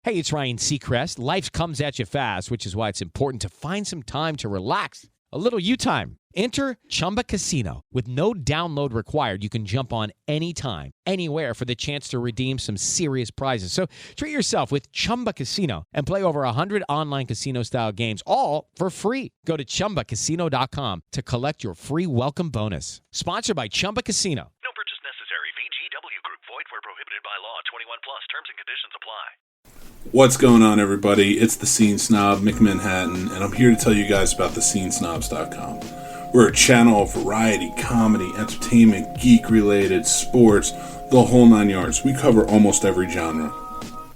Hey, it's Ryan Seacrest. Life comes at you fast, which is why it's important to find some time to relax. A little you time. Enter Chumba Casino. With no download required, you can jump on anytime, anywhere for the chance to redeem some serious prizes. So treat yourself with Chumba Casino and play over 100 online casino-style games, all for free. Go to ChumbaCasino.com to collect your free welcome bonus. Sponsored by Chumba Casino. No purchase necessary. VGW Group. Void where prohibited by law. 21 plus. Terms and conditions apply. What's going on, everybody? It's the Scene Snob, Mick Manhattan, and I'm here to tell you guys about the SceneSnobs.com. We're a channel of variety, comedy, entertainment, geek-related, sports, the whole nine yards. We cover almost every genre.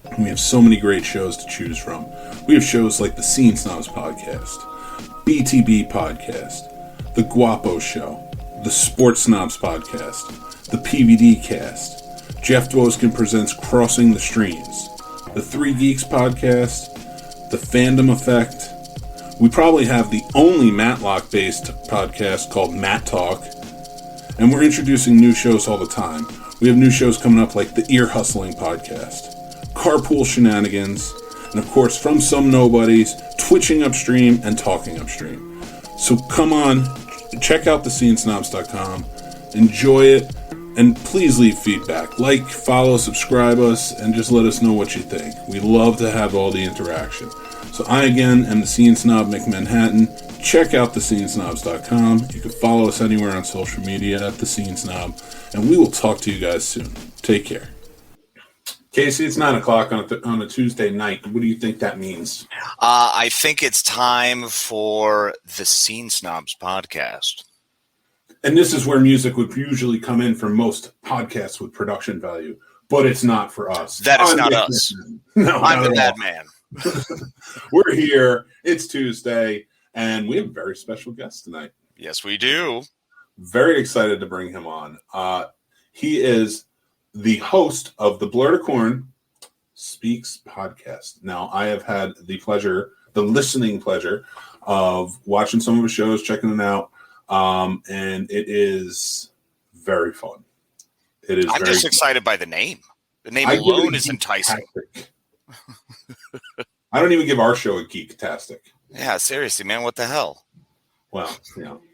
And we have so many great shows to choose from. We have shows like the Scene Snobs Podcast, BTB Podcast, The Guapo Show, the Sports Snobs Podcast, the PVD Cast, Jeff Dwoskin presents Crossing the Streams, the Three Geeks Podcast, the Fandom Effect. We probably have the only Matlock-based podcast called Matt Talk. And we're introducing new shows all the time. We have new shows coming up like the Ear Hustling Podcast, Carpool Shenanigans, and of course, from some nobodies, Twitching Upstream and Talking Upstream. So come on, check out the SceneSnobs.com, enjoy it, and please leave feedback. Like, follow, subscribe us, and just let us know what you think. We love to have all the interaction. So I, again, am the Scene Snob, Mick Manhattan. Check out thescenesnobs.com. You can follow us anywhere on social media at The Scene Snob. And we will talk to you guys soon. Take care. Casey, it's 9 o'clock on a Tuesday night. What do you think that means? I think it's time for the Scene Snobs podcast. And this is where music would usually come in for most podcasts with production value, but it's not for us. That is not us. No, I'm the bad man. We're here. It's Tuesday, and we have a very special guest tonight. Yes, we do. Very excited to bring him on. He is the host of the Blerdicorn Speaks Podcast. Now, I have had the listening pleasure of watching some of his shows, checking them out. And it is very fun. I'm just excited by the name. The name alone is enticing. I don't even give our show a geek-tastic. Yeah, seriously, man. What the hell? Well,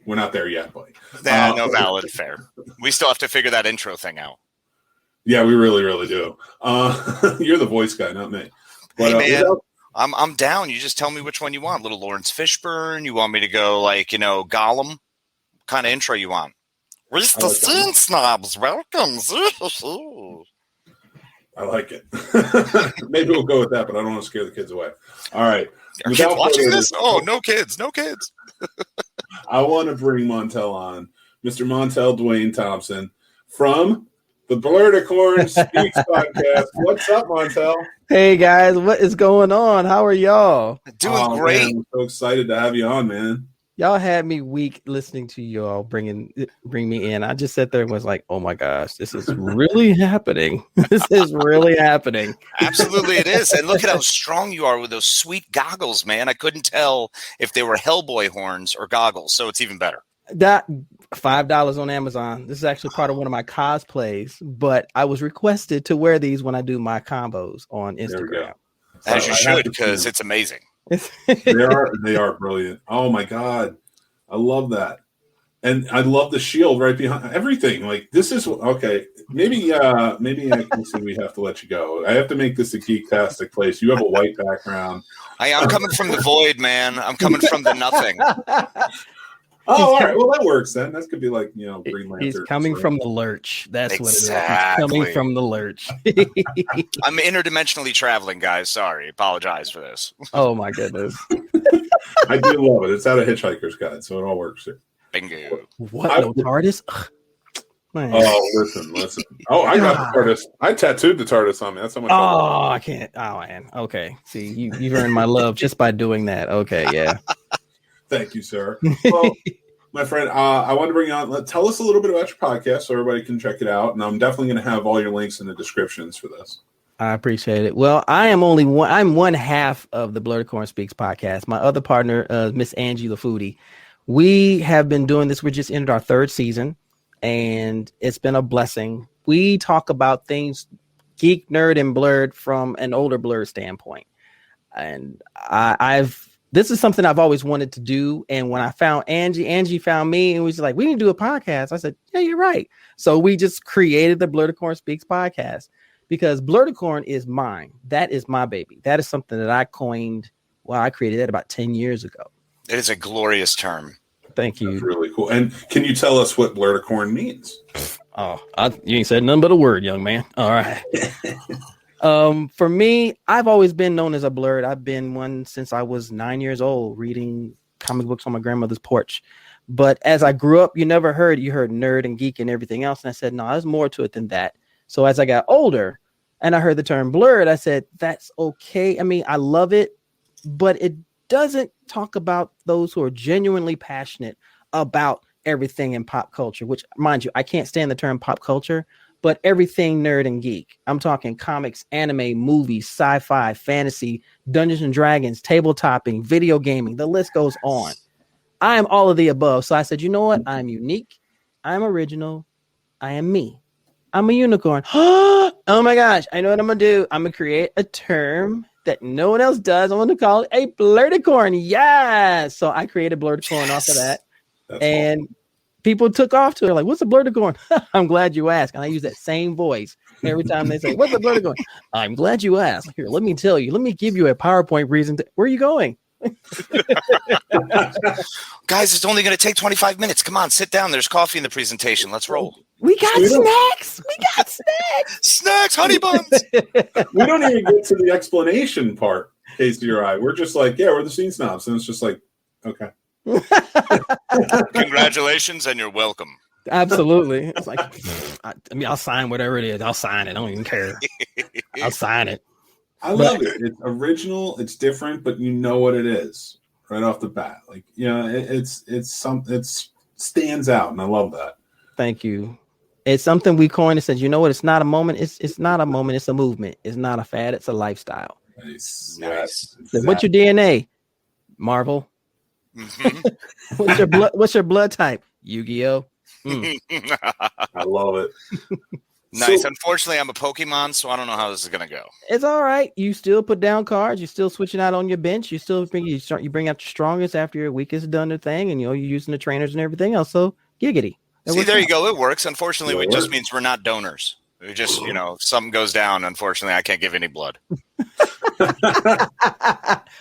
we're not there yet, buddy. No, valid, fair. We still have to figure that intro thing out. Yeah, we really, really do. You're the voice guy, not me. But, hey, man. I'm down. You just tell me which one you want. Little Lawrence Fishburne. You want me to go Gollum? Kind of intro you want? We're just the Scene Snobs. Welcome. I like it. Maybe we'll go with that, but I don't want to scare the kids away. All right. Are kids watching this? Oh, no kids. No kids. I want to bring Montel on. Mr. Montel Duane Thompson from the Blerdicorn Speaks Podcast. What's up, Montel? Hey, guys. What is going on? How are y'all? Doing great. Man, I'm so excited to have you on, man. Y'all had me weak listening to y'all bring me in. I just sat there and was like, oh my gosh, this is really happening. This is really happening. Absolutely it is. And look at how strong you are with those sweet goggles, man. I couldn't tell if they were Hellboy horns or goggles, so it's even better. That $5 on Amazon. This is actually part of one of my cosplays, but I was requested to wear these when I do my combos on Instagram. As you should, because it's amazing. They are brilliant. Oh my god, I love that, and I love the shield right behind everything. Like this is okay. Maybe I can say we have to let you go. I have to make this a geek-tastic place. You have a white background. I'm coming from the void, man. I'm coming from the nothing. Oh, all right. Well, that works then. That could be like, Green Lantern. He's coming from the lurch. That's exactly what it is. He's coming from the lurch. I'm interdimensionally traveling, guys. Sorry. Apologize for this. Oh, my goodness. I do love it. It's out of Hitchhiker's Guide, so it all works here. Bingo. What? No TARDIS? Man. Oh, listen. Oh, I got the TARDIS. I tattooed the TARDIS on me. That's how much. Oh, I can't. Oh, man. Okay. See, you've earned my love just by doing that. Okay, yeah. Thank you, sir. Well, my friend, I want to bring you on. Tell us a little bit about your podcast so everybody can check it out. And I'm definitely going to have all your links in the descriptions for this. I appreciate it. Well, I'm one half of the Blerdicorn Speaks podcast. My other partner, Miss Angie the Foodie. We have been doing this. We just ended our third season, and it's been a blessing. We talk about things geek, nerd, and blurred from an older blurred standpoint. And this is something I've always wanted to do. And when I found Angie found me and was like, we need to do a podcast. I said, yeah, you're right. So we just created the Blerdicorn Speaks podcast because Blerdicorn is mine. That is my baby. That is something that I coined. Well, I created that about 10 years ago. It is a glorious term. Thank you. That's really cool. And can you tell us what Blerdicorn means? Oh, you ain't said nothing but a word, young man. All right. For me, I've always been known as a blurred. I've been one since I was 9 years old, reading comic books on my grandmother's porch. But as I grew up, you heard nerd and geek and everything else. And I said, no, there's more to it than that. So as I got older and I heard the term blurred, I said, that's okay. I mean, I love it, but it doesn't talk about those who are genuinely passionate about everything in pop culture, which, mind you, I can't stand the term pop culture, but everything nerd and geek. I'm talking comics, anime, movies, sci-fi, fantasy, Dungeons and Dragons, tabletopping, video gaming. The list goes on. I am all of the above. So I said, you know what? I'm unique. I'm original. I am me. I'm a unicorn. Oh my gosh. I know what I'm going to do. I'm going to create a term that no one else does. I'm going to call it a Blerdicorn. Yes. So I created Blerdicorn off of that. That's and cool. People took off to it. Like, what's a Blerdicorn? I'm glad you asked. And I use that same voice every time they say, what's a Blerdicorn? I'm glad you asked. Here, let me tell you. Let me give you a PowerPoint reason. Where are you going? Guys, it's only going to take 25 minutes. Come on, sit down. There's coffee in the presentation. Let's roll. We got snacks. We got snacks. Snacks, honey buns. We don't even get to the explanation part, Casey or I. We're just like, yeah, we're the Scene Snobs. And it's just like, okay. Congratulations, and you're welcome. Absolutely. It's like, I'll sign whatever it is. I'll sign it. I don't even care. I'll sign it. I love it. It's original. It's different, but you know what it is right off the bat. Like, it's something. It stands out, and I love that. Thank you. It's something we coined and said, you know what? It's not a moment. It's not a moment. It's a movement. It's not a fad. It's a lifestyle. Nice. Exactly. What's your DNA? Marvel. Mm-hmm. What's your blood type? Yu-Gi-Oh. I love it. Nice. So, unfortunately, I'm a Pokemon, so I don't know how this is gonna go. It's all right. You still put down cards. You're still switching out on your bench. You bring out your strongest after your weakest done the thing, and you're using the trainers and everything else. So giggity. See, there you go. It works. Unfortunately, it just means we're not donors. We just, if something goes down, unfortunately, I can't give any blood.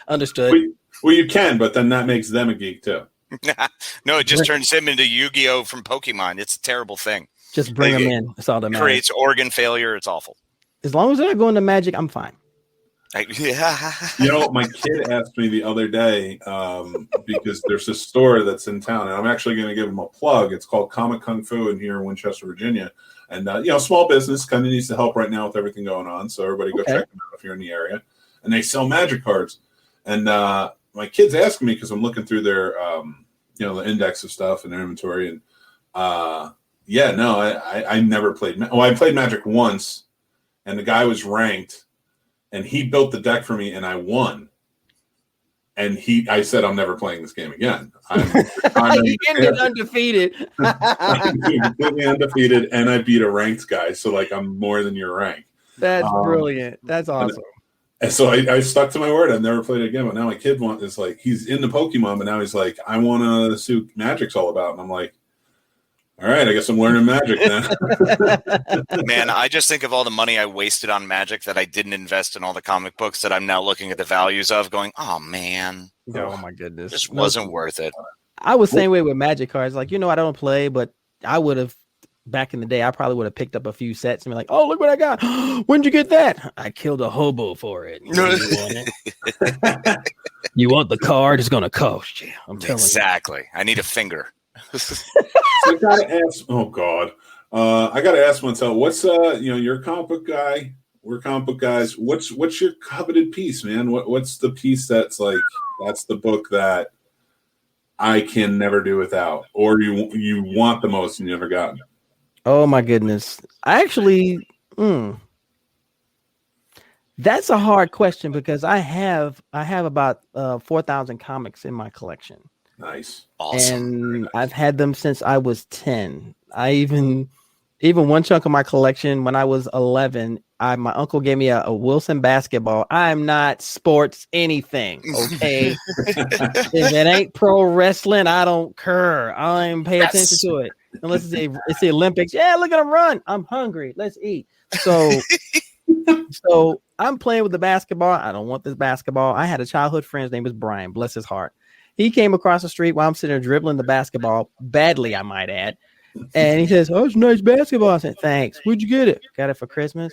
Understood. Well, you can, but then that makes them a geek too. No, it just turns him into Yu-Gi-Oh from Pokemon. It's a terrible thing. Just bring them in. That's all that matters. Creates organ failure. It's awful. As long as they're not going to Magic, I'm fine. My kid asked me the other day because there's this store that's in town, and I'm actually going to give them a plug. It's called Comic Kung Fu in here in Winchester, Virginia. And, small business kind of needs the help right now with everything going on. So everybody go check them out if you're in the area. And they sell Magic cards. And my kid's asking me because I'm looking through their, the index of stuff and their inventory. And, I never played. I played Magic once, and the guy was ranked, and he built the deck for me, and I won. And I said, I'm never playing this game again. You ended undefeated. I'm completely undefeated, and I beat a ranked guy. So, I'm more than your rank. That's brilliant. That's awesome. And so I stuck to my word. I've never played it again. But now my kid is he's into Pokemon, but now he's like, I want to see what Magic's all about. And I'm like, all right, I guess I'm learning Magic then. Man, I just think of all the money I wasted on Magic that I didn't invest in all the comic books that I'm now looking at the values of going, oh, man. Oh, my goodness. This wasn't worth it. I was the same way with Magic cards. I don't play, but I would have, back in the day, I probably would have picked up a few sets and be like, oh, look what I got. When'd you get that? I killed a hobo for it. You want it? You want the card? It's going to cost you. I'm telling you. Exactly. I need a finger. So I gotta ask. Oh God, I gotta ask Montel. What's you're a comic book guy. We're comic book guys. What's your coveted piece, man? What's the piece that's the book that I can never do without, or you want the most and you never gotten it? Oh my goodness, I actually. That's a hard question because I have about 4,000 comics in my collection. Nice. Awesome. And I've had them since I was 10. I even Even one chunk of my collection when I was 11, my uncle gave me a Wilson basketball. I'm not sports anything, okay? If it ain't pro wrestling, I don't care. I don't even pay attention to it unless it's the Olympics. Yeah, look at them run. I'm hungry. Let's eat. So I'm playing with the basketball. I don't want this basketball. I had a childhood friend. His name was Brian. Bless his heart. He came across the street while I'm sitting there dribbling the basketball badly, I might add. And he says, "Oh, it's a nice basketball." I said, "Thanks. Where'd you get it?" "Got it for Christmas."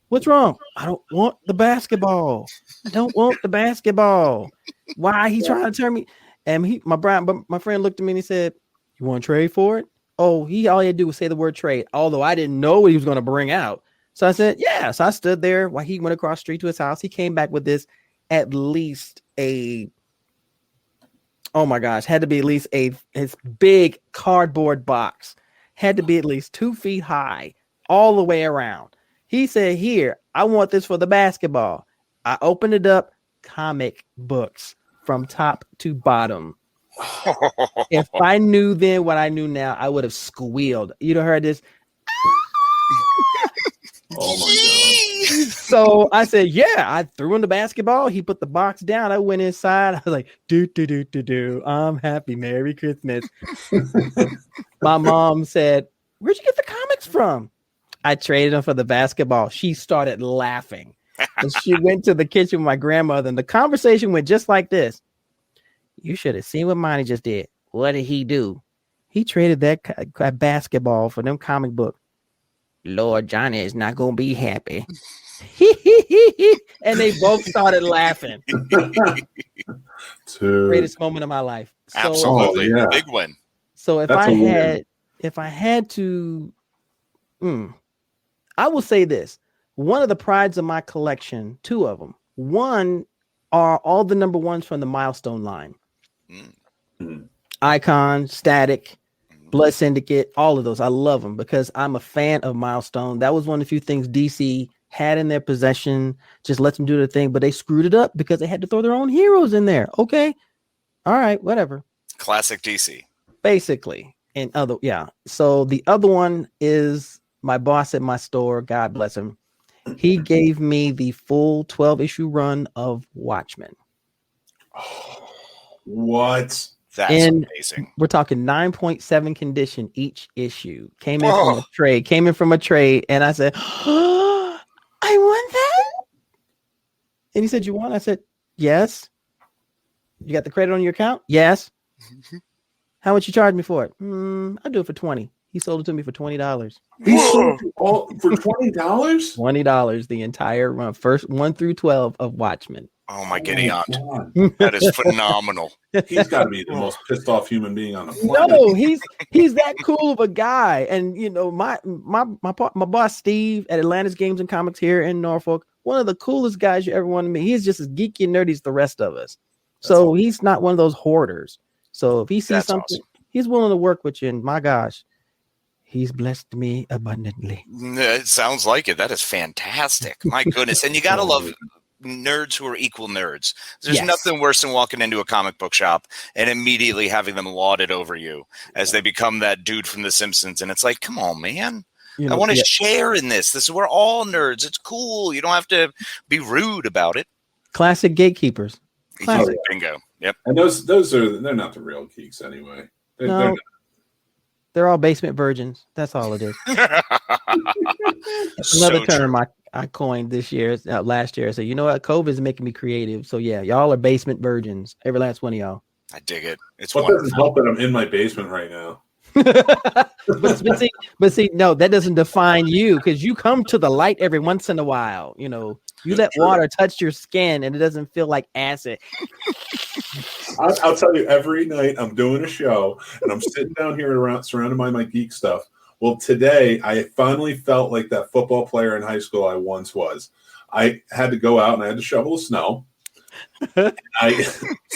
"What's wrong?" "I don't want the basketball. I don't want the basketball." Why he trying to turn me? And my friend looked at me and he said, "You want to trade for it?" Oh, all he had to do was say the word trade, although I didn't know what he was going to bring out. So I said, yeah. So I stood there while he went across the street to his house. He came back with this at least oh my gosh, had to be at least his big cardboard box, had to be at least 2 feet high all the way around. He said, "Here, I want this for the basketball." I opened it up, comic books from top to bottom. If I knew then what I knew now, I would have squealed. You'd have heard this. Oh my God. So I said, yeah, I threw in the basketball. He put the box down. I went inside. I was like, do. I'm happy. Merry Christmas. My mom said, "Where'd you get the comics from?" I traded them for the basketball. She started laughing. And she went to the kitchen with my grandmother, and the conversation went just like this. "You should have seen what Monty just did." "What did he do?" "He traded that basketball for them comic book." "Lord, Johnny is not going to be happy." And they both started laughing. Greatest moment of my life. So, absolutely. Big win. So if I had to, I will say this. One of the prides of my collection, 2 of them. One are all the number ones from the Milestone line. Icon, Static, Blood Syndicate, all of those. I love them because I'm a fan of Milestone. That was one of the few things DC had in their possession. Just let them do their thing, but they screwed it up because they had to throw their own heroes in there. Okay. All right, whatever. Classic DC. Basically. So the other one is my boss at my store. God bless him. He gave me the full 12-issue run of Watchmen. What? That's amazing. We're talking 9.7 condition each issue. Came in from a trade, and I said, "Oh, I want that." And he said, "You want?" I said, "Yes." "You got the credit on your account?" "Yes." "How much you charge me for it?" "I'll do it for $20." He sold it to me for $20. He sold it all for $20? $20 the entire run, first 1 through 12 of Watchmen. Oh my giddy aunt. That is phenomenal. He's got to be the most pissed off human being on the planet. No, he's that cool of a guy. And you know, my boss Steve at Atlantis Games and Comics here in Norfolk, one of the coolest guys you ever want to meet. He's just as geeky and nerdy as the rest of us. So he's not one of those hoarders. So if he sees something, awesome, he's willing to work with you. And my gosh, he's blessed me abundantly. It sounds like it. That is fantastic. My goodness. And you got to love nerds who are equal nerds. There's nothing worse than walking into a comic book shop and immediately having them lauded over you as they become that dude from The Simpsons. And it's like, come on, man. I want to share in this. We're all nerds. It's cool. You don't have to be rude about it. Classic gatekeepers. Classic. Bingo. Yep. And they're not the real geeks anyway. They're all basement virgins. That's all it is. Another term I coined last year. So you know what? COVID is making me creative. So yeah, y'all are basement virgins. Every last one of y'all. I dig it. It's what doesn't help that I'm in my basement right now. but see, no, that doesn't define you because you come to the light every once in a while. You know, you let water touch your skin and it doesn't feel like acid. I'll tell you, every night I'm doing a show and I'm sitting down here surrounded by my geek stuff. Well, today I finally felt like that football player in high school I once was. I had to go out and I had to shovel the snow. So I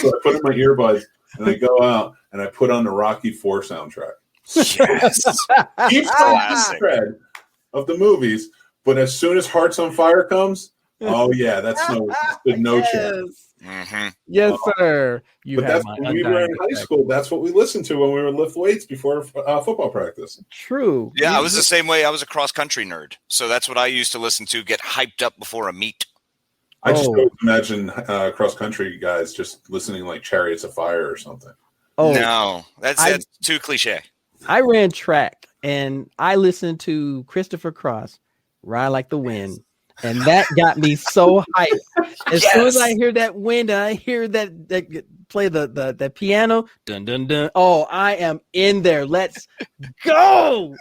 put in my earbuds and I go out and I put on the Rocky IV soundtrack. Yes. Keep the thread of the movies, but as soon as Hearts on Fire comes, Oh yeah, that's the notion. Mm-hmm. Yes, sir. But that's when we were in high school. That's what we listened to when we would lift weights before football practice. True. Yeah, I was the same way. I was a cross country nerd, so that's what I used to listen to. Get hyped up before a meet. I just don't imagine cross country guys just listening like Chariots of Fire or something. Oh no, that's too cliche. I ran track and I listened to Christopher Cross, Ride Like the Wind. And that got me so hyped. As soon as I hear that wind, and I hear that play the piano, dun dun dun. Oh, I am in there. Let's go.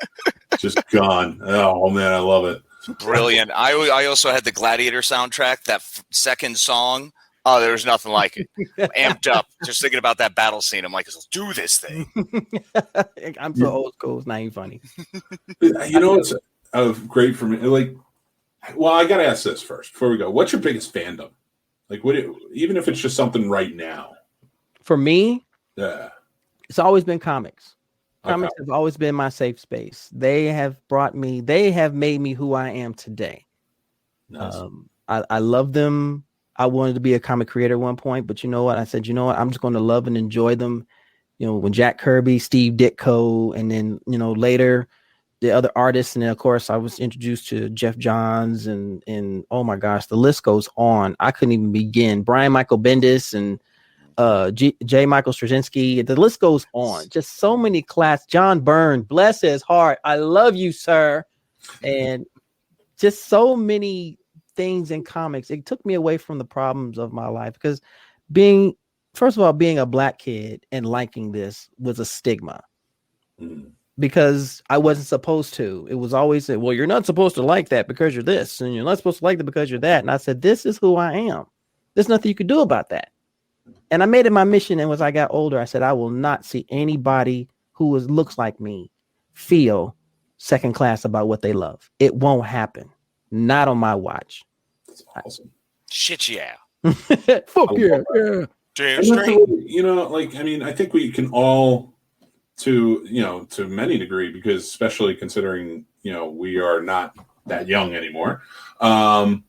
Just gone. Oh man, I love it. Brilliant. I also had the Gladiator soundtrack. That second song. Oh, there was nothing like it. Amped up, just thinking about that battle scene. I'm like, let's do this thing. I'm so old school. It's not even funny. You know, it's great for me. Like, well, I got to ask this first before we go. What's your biggest fandom? Like, even if it's just something right now. For me, yeah, it's always been comics. Comics have always been my safe space. They have made me who I am today. Nice. I love them. I wanted to be a comic creator at one point, but you know what? I said, you know what? I'm just going to love and enjoy them. You know, when Jack Kirby, Steve Ditko, and then, you know, later the other artists. And then of course I was introduced to Jeff Johns and oh my gosh, the list goes on. I couldn't even begin. Brian Michael Bendis and J. Michael Straczynski. The list goes on. Just so many class. John Byrne, bless his heart. I love you, sir. And just so many things in comics. It took me away from the problems of my life because being a black kid and liking this was a stigma because I wasn't supposed to. It was always said, well, you're not supposed to like that because you're this, and you're not supposed to like that because you're that. And I said, this is who I am. There's nothing you can do about that. And I made it my mission. And as I got older, I said, I will not see anybody who looks like me feel second class about what they love. It won't happen. Not on my watch. That's awesome. Shit, yeah. Fuck yeah. Yeah. You know, like, I mean, I think we can all to many degree, because especially considering, you know, we are not that young anymore.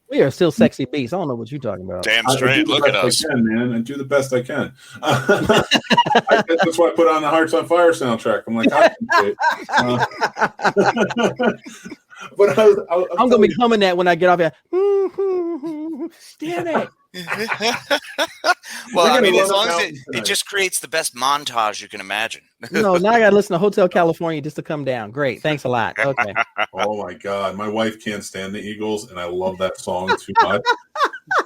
We are still sexy beasts. I don't know what you're talking about. Damn straight. Look at us. I can, man. I do the best I can. That's why I put on the Hearts on Fire soundtrack. I'm like, but I'm gonna be humming that when I get off here. Damn it. Well, I mean, as long as it just creates the best montage you can imagine. No, now I gotta listen to Hotel California just to come down. Great, thanks a lot. Okay. Oh my God, my wife can't stand the Eagles, and I love that song too much.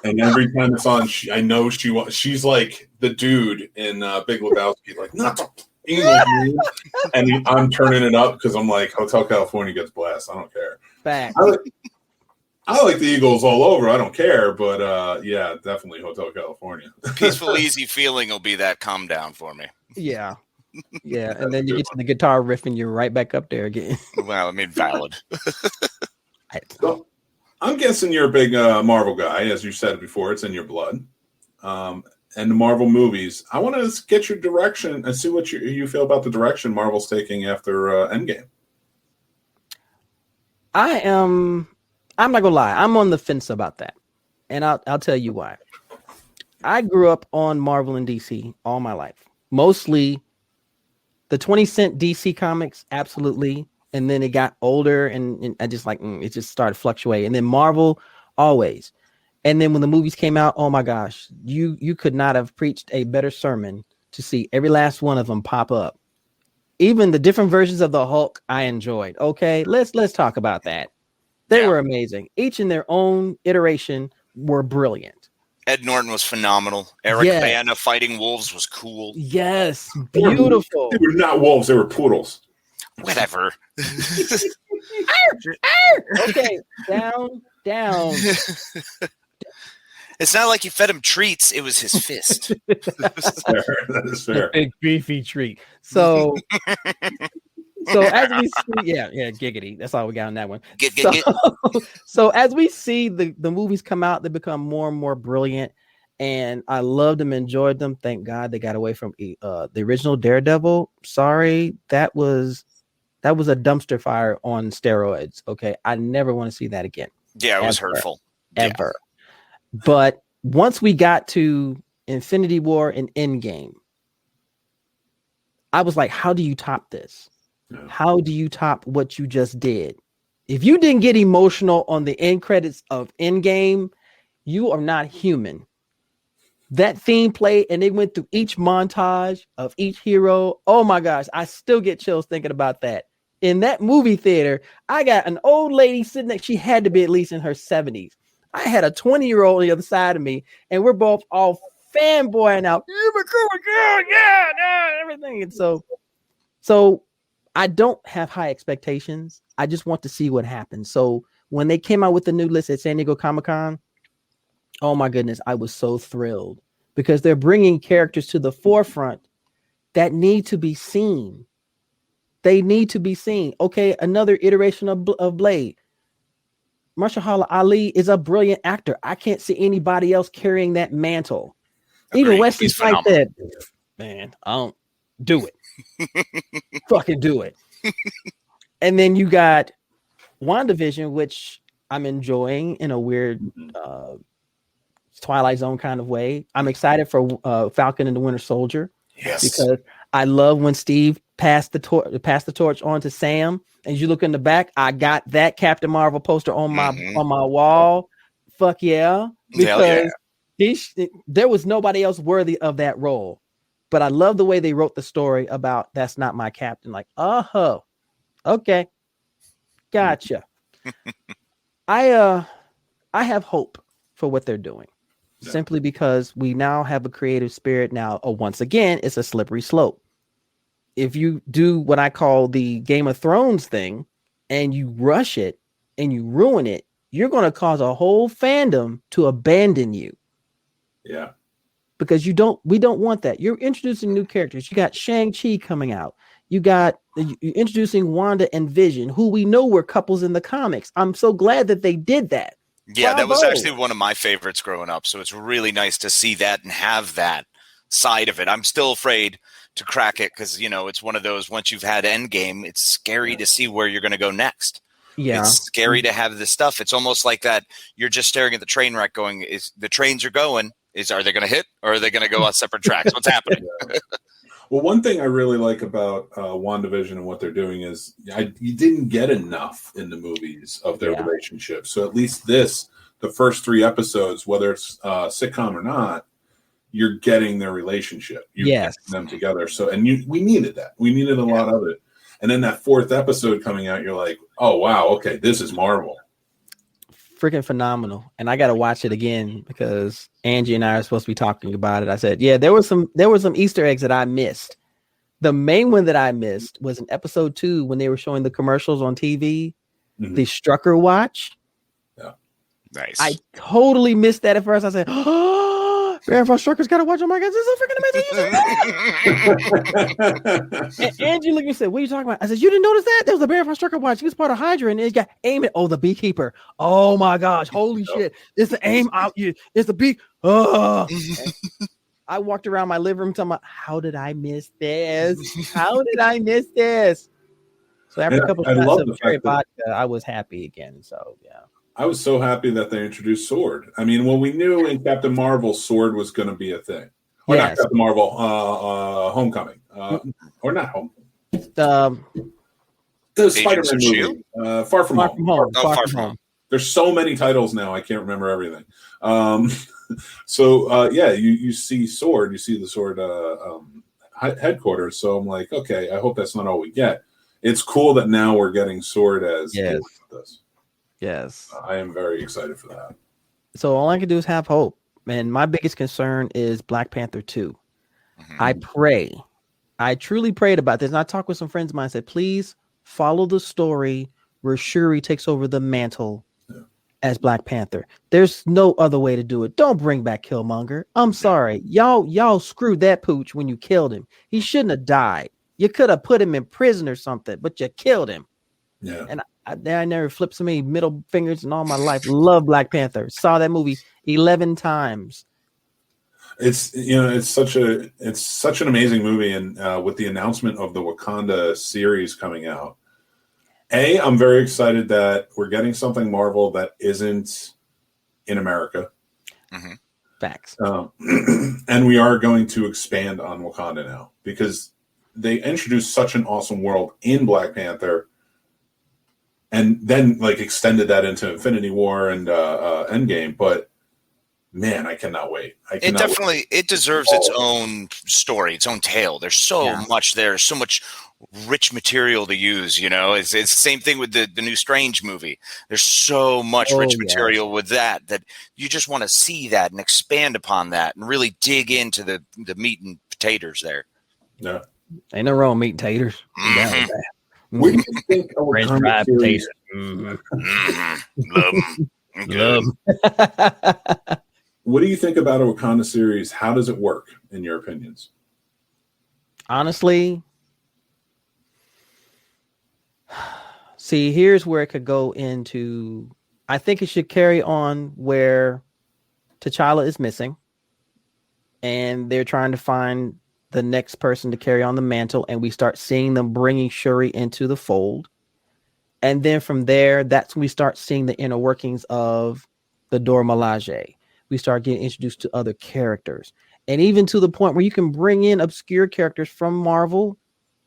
And every time it's on, I know she's like the dude in Big Lebowski, like not the Eagles, and I'm turning it up because I'm like, Hotel California gets blast. I don't care. Fact. I like the Eagles all over. I don't care, but yeah, definitely Hotel California. Peaceful, easy feeling will be that calm down for me. Yeah. Yeah, and then you get to the guitar riff and you're right back up there again. Well, I mean, valid. So, I'm guessing you're a big Marvel guy, as you said before. It's in your blood. And the Marvel movies. I want to get your direction and see what you feel about the direction Marvel's taking after Endgame. I'm not gonna lie. I'm on the fence about that, and I'll tell you why. I grew up on Marvel and DC all my life, mostly the 20-cent DC comics, absolutely, and then it got older, and I just like it just started fluctuating, and then Marvel always, and then when the movies came out, oh my gosh, you could not have preached a better sermon to see every last one of them pop up, even the different versions of the Hulk. I enjoyed. Okay, let's talk about that. They were amazing. Each in their own iteration were brilliant. Ed Norton was phenomenal. Eric Bana fighting wolves was cool. Yes, beautiful. They were not wolves. They were poodles. Whatever. Okay, down. It's not like you fed him treats. It was his fist. That is fair. Big beefy treat. So as we see, giggity. That's all we got on that one. So as we see the movies come out, they become more and more brilliant, and I loved them, enjoyed them. Thank God they got away from the original Daredevil. Sorry, that was a dumpster fire on steroids. Okay, I never want to see that again. Yeah, it was hurtful. Ever. But once we got to Infinity War and Endgame, I was like, how do you top this? Yeah. How do you top what you just did? If you didn't get emotional on the end credits of Endgame, you are not human. That theme played, and they went through each montage of each hero. Oh my gosh, I still get chills thinking about that. In that movie theater, I got an old lady sitting there. She had to be at least in her 70s. I had a 20-year-old on the other side of me, and we're both all fanboying out. Yeah, everything. And so I don't have high expectations. I just want to see what happens. So when they came out with the new list at San Diego Comic-Con, oh my goodness, I was so thrilled because they're bringing characters to the forefront that need to be seen. They need to be seen. Okay, another iteration of Blade. Mahershala Ali is a brilliant actor. I can't see anybody else carrying that mantle. Agreed. Even Wesley He's Snipes said, man, I don't do it. Fucking do it. And then you got WandaVision, which I'm enjoying in a weird Twilight Zone kind of way. I'm excited for Falcon and the Winter Soldier. Yes. Because I love when Steve passed the torch on to Sam. And you look in the back, I got that Captain Marvel poster on my wall. Fuck yeah. Because there was nobody else worthy of that role. But I love the way they wrote the story about that's not my captain. Like, okay. Gotcha. I have hope for what they're doing. Yeah. Simply because we now have a creative spirit now. Once again, it's a slippery slope. If you do what I call the Game of Thrones thing and you rush it and you ruin it, you're going to cause a whole fandom to abandon you. Yeah. Because we don't want that. You're introducing new characters. You got Shang-Chi coming out. You're introducing Wanda and Vision, who we know were couples in the comics. I'm so glad that they did that. Yeah, Bravo. That was actually one of my favorites growing up. So it's really nice to see that and have that side of it. I'm still afraid to crack it because, it's one of those, once you've had Endgame, it's scary to see where you're going to go next. Yeah. It's scary to have this stuff. It's almost like that you're just staring at the train wreck going, the trains are going, are they going to hit or are they going to go on separate tracks? What's happening? Well, one thing I really like about WandaVision and what they're doing is you didn't get enough in the movies of their relationship. So at least the first 3 episodes, whether it's sitcom or not, you're getting their relationship. You're getting them together. So, we needed that. We needed a lot of it. And then that 4th episode coming out, you're like, oh, wow, okay, this is Marvel. Freaking phenomenal. And I got to watch it again because Angie and I are supposed to be talking about it. I said, there were some Easter eggs that I missed. The main one that I missed was in episode 2 when they were showing the commercials on TV, the Strucker watch. Yeah. Nice. I totally missed that at first. I said, Baron von Strucker's got to watch. Oh my God, this is so freaking amazing. And Angie looked at me and said, what are you talking about? I said, you didn't notice that? There was a Baron von Strucker watch. He was part of Hydra and it got aim. Oh, the beekeeper. Oh my gosh. Holy shit. It's the aim out. It's the bee. Oh. I walked around my living room talking about, how did I miss this? How did I miss this? So after a couple of shots of cherry vodka, I was happy again. So, yeah. I was so happy that they introduced Sword. I mean, we knew in Captain Marvel, Sword was going to be a thing. Or not Captain Marvel, Homecoming. Or not Homecoming. The Spider-Man movie. Far From Home. Far From Home. There's so many titles now, I can't remember everything. You see Sword. You see the Sword headquarters. So I'm like, okay, I hope that's not all we get. It's cool that now we're getting Sword as this. Yes. I am very excited for that. So all I can do is have hope. And my biggest concern is Black Panther 2. I truly prayed about this. And I talked with some friends of mine and said, please follow the story where Shuri takes over the mantle as Black Panther. There's no other way to do it. Don't bring back Killmonger. I'm sorry. Y'all screwed that pooch when you killed him. He shouldn't have died. You could have put him in prison or something, but you killed him. Yeah. And I never flipped so many middle fingers in all my life. Love Black Panther. Saw that movie 11 times. It's such an amazing movie, and with the announcement of the Wakanda series coming out, I'm very excited that we're getting something Marvel that isn't in America. Mm-hmm. Facts. And we are going to expand on Wakanda now because they introduced such an awesome world in Black Panther, and then like extended that into Infinity War and Endgame. But man, I cannot wait. It deserves its own story, its own tale. There's so much there. There's so much rich material to use. It's the same thing with the new Strange movie. There's so much rich material with that you just want to see that and expand upon that and really dig into the meat and potatoes there. Yeah, ain't no wrong meat and taters. Mm-hmm. What do you think of Wakanda Series? Love them. What do you think about a Wakanda series? How does it work, in your opinions? Honestly, see, here's where it could go into. I think it should carry on where T'Challa is missing, and they're trying to find the next person to carry on the mantle, and we start seeing them bringing Shuri into the fold. And then from there, that's when we start seeing the inner workings of the Dora Milaje. We start getting introduced to other characters, and even to the point where you can bring in obscure characters from Marvel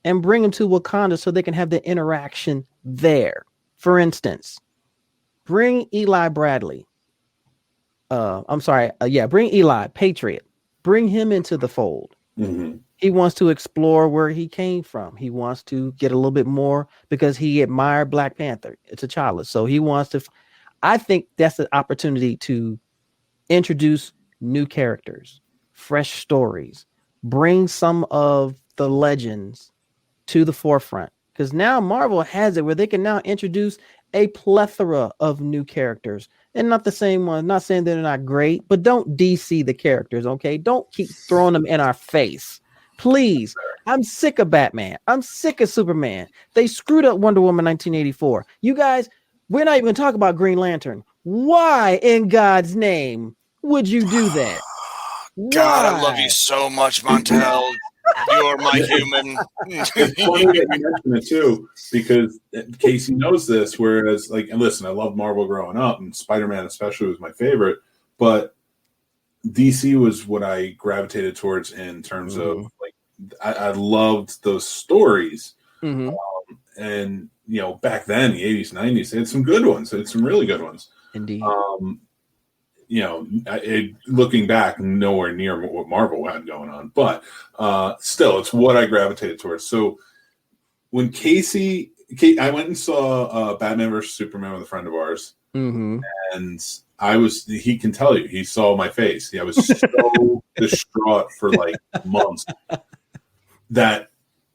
and bring them to Wakanda so they can have the interaction there. For instance, bring Eli Bradley. Bring Eli, Patriot. Bring him into the fold. Mm-hmm. He wants to explore where he came from. He wants to get a little bit more because he admired Black Panther. It's T'Challa. So he wants to. I think that's an opportunity to introduce new characters, fresh stories, bring some of the legends to the forefront. Because now Marvel has it where they can now introduce a plethora of new characters. And not the same one. Not saying they're not great, but don't DC the characters, okay? Don't keep throwing them in our face. Please. I'm sick of Batman. I'm sick of Superman. They screwed up Wonder Woman 1984. You guys, we're not even talking about Green Lantern. Why in God's name would you do that? God, I love you so much, Montel. You're my human. It's funny that you mention it too, because Casey knows this. Whereas, listen, I love Marvel growing up, and Spider-Man especially was my favorite. But DC was what I gravitated towards in terms of I loved those stories. Mm-hmm. And back then, the 80s, 90s, they had some good ones. They had some really good ones. Indeed. Looking back, nowhere near what Marvel had going on, but still, it's what I gravitated towards. So when I went and saw Batman vs Superman with a friend of ours, mm-hmm. and he can tell you, he saw my face. I was so distraught for months that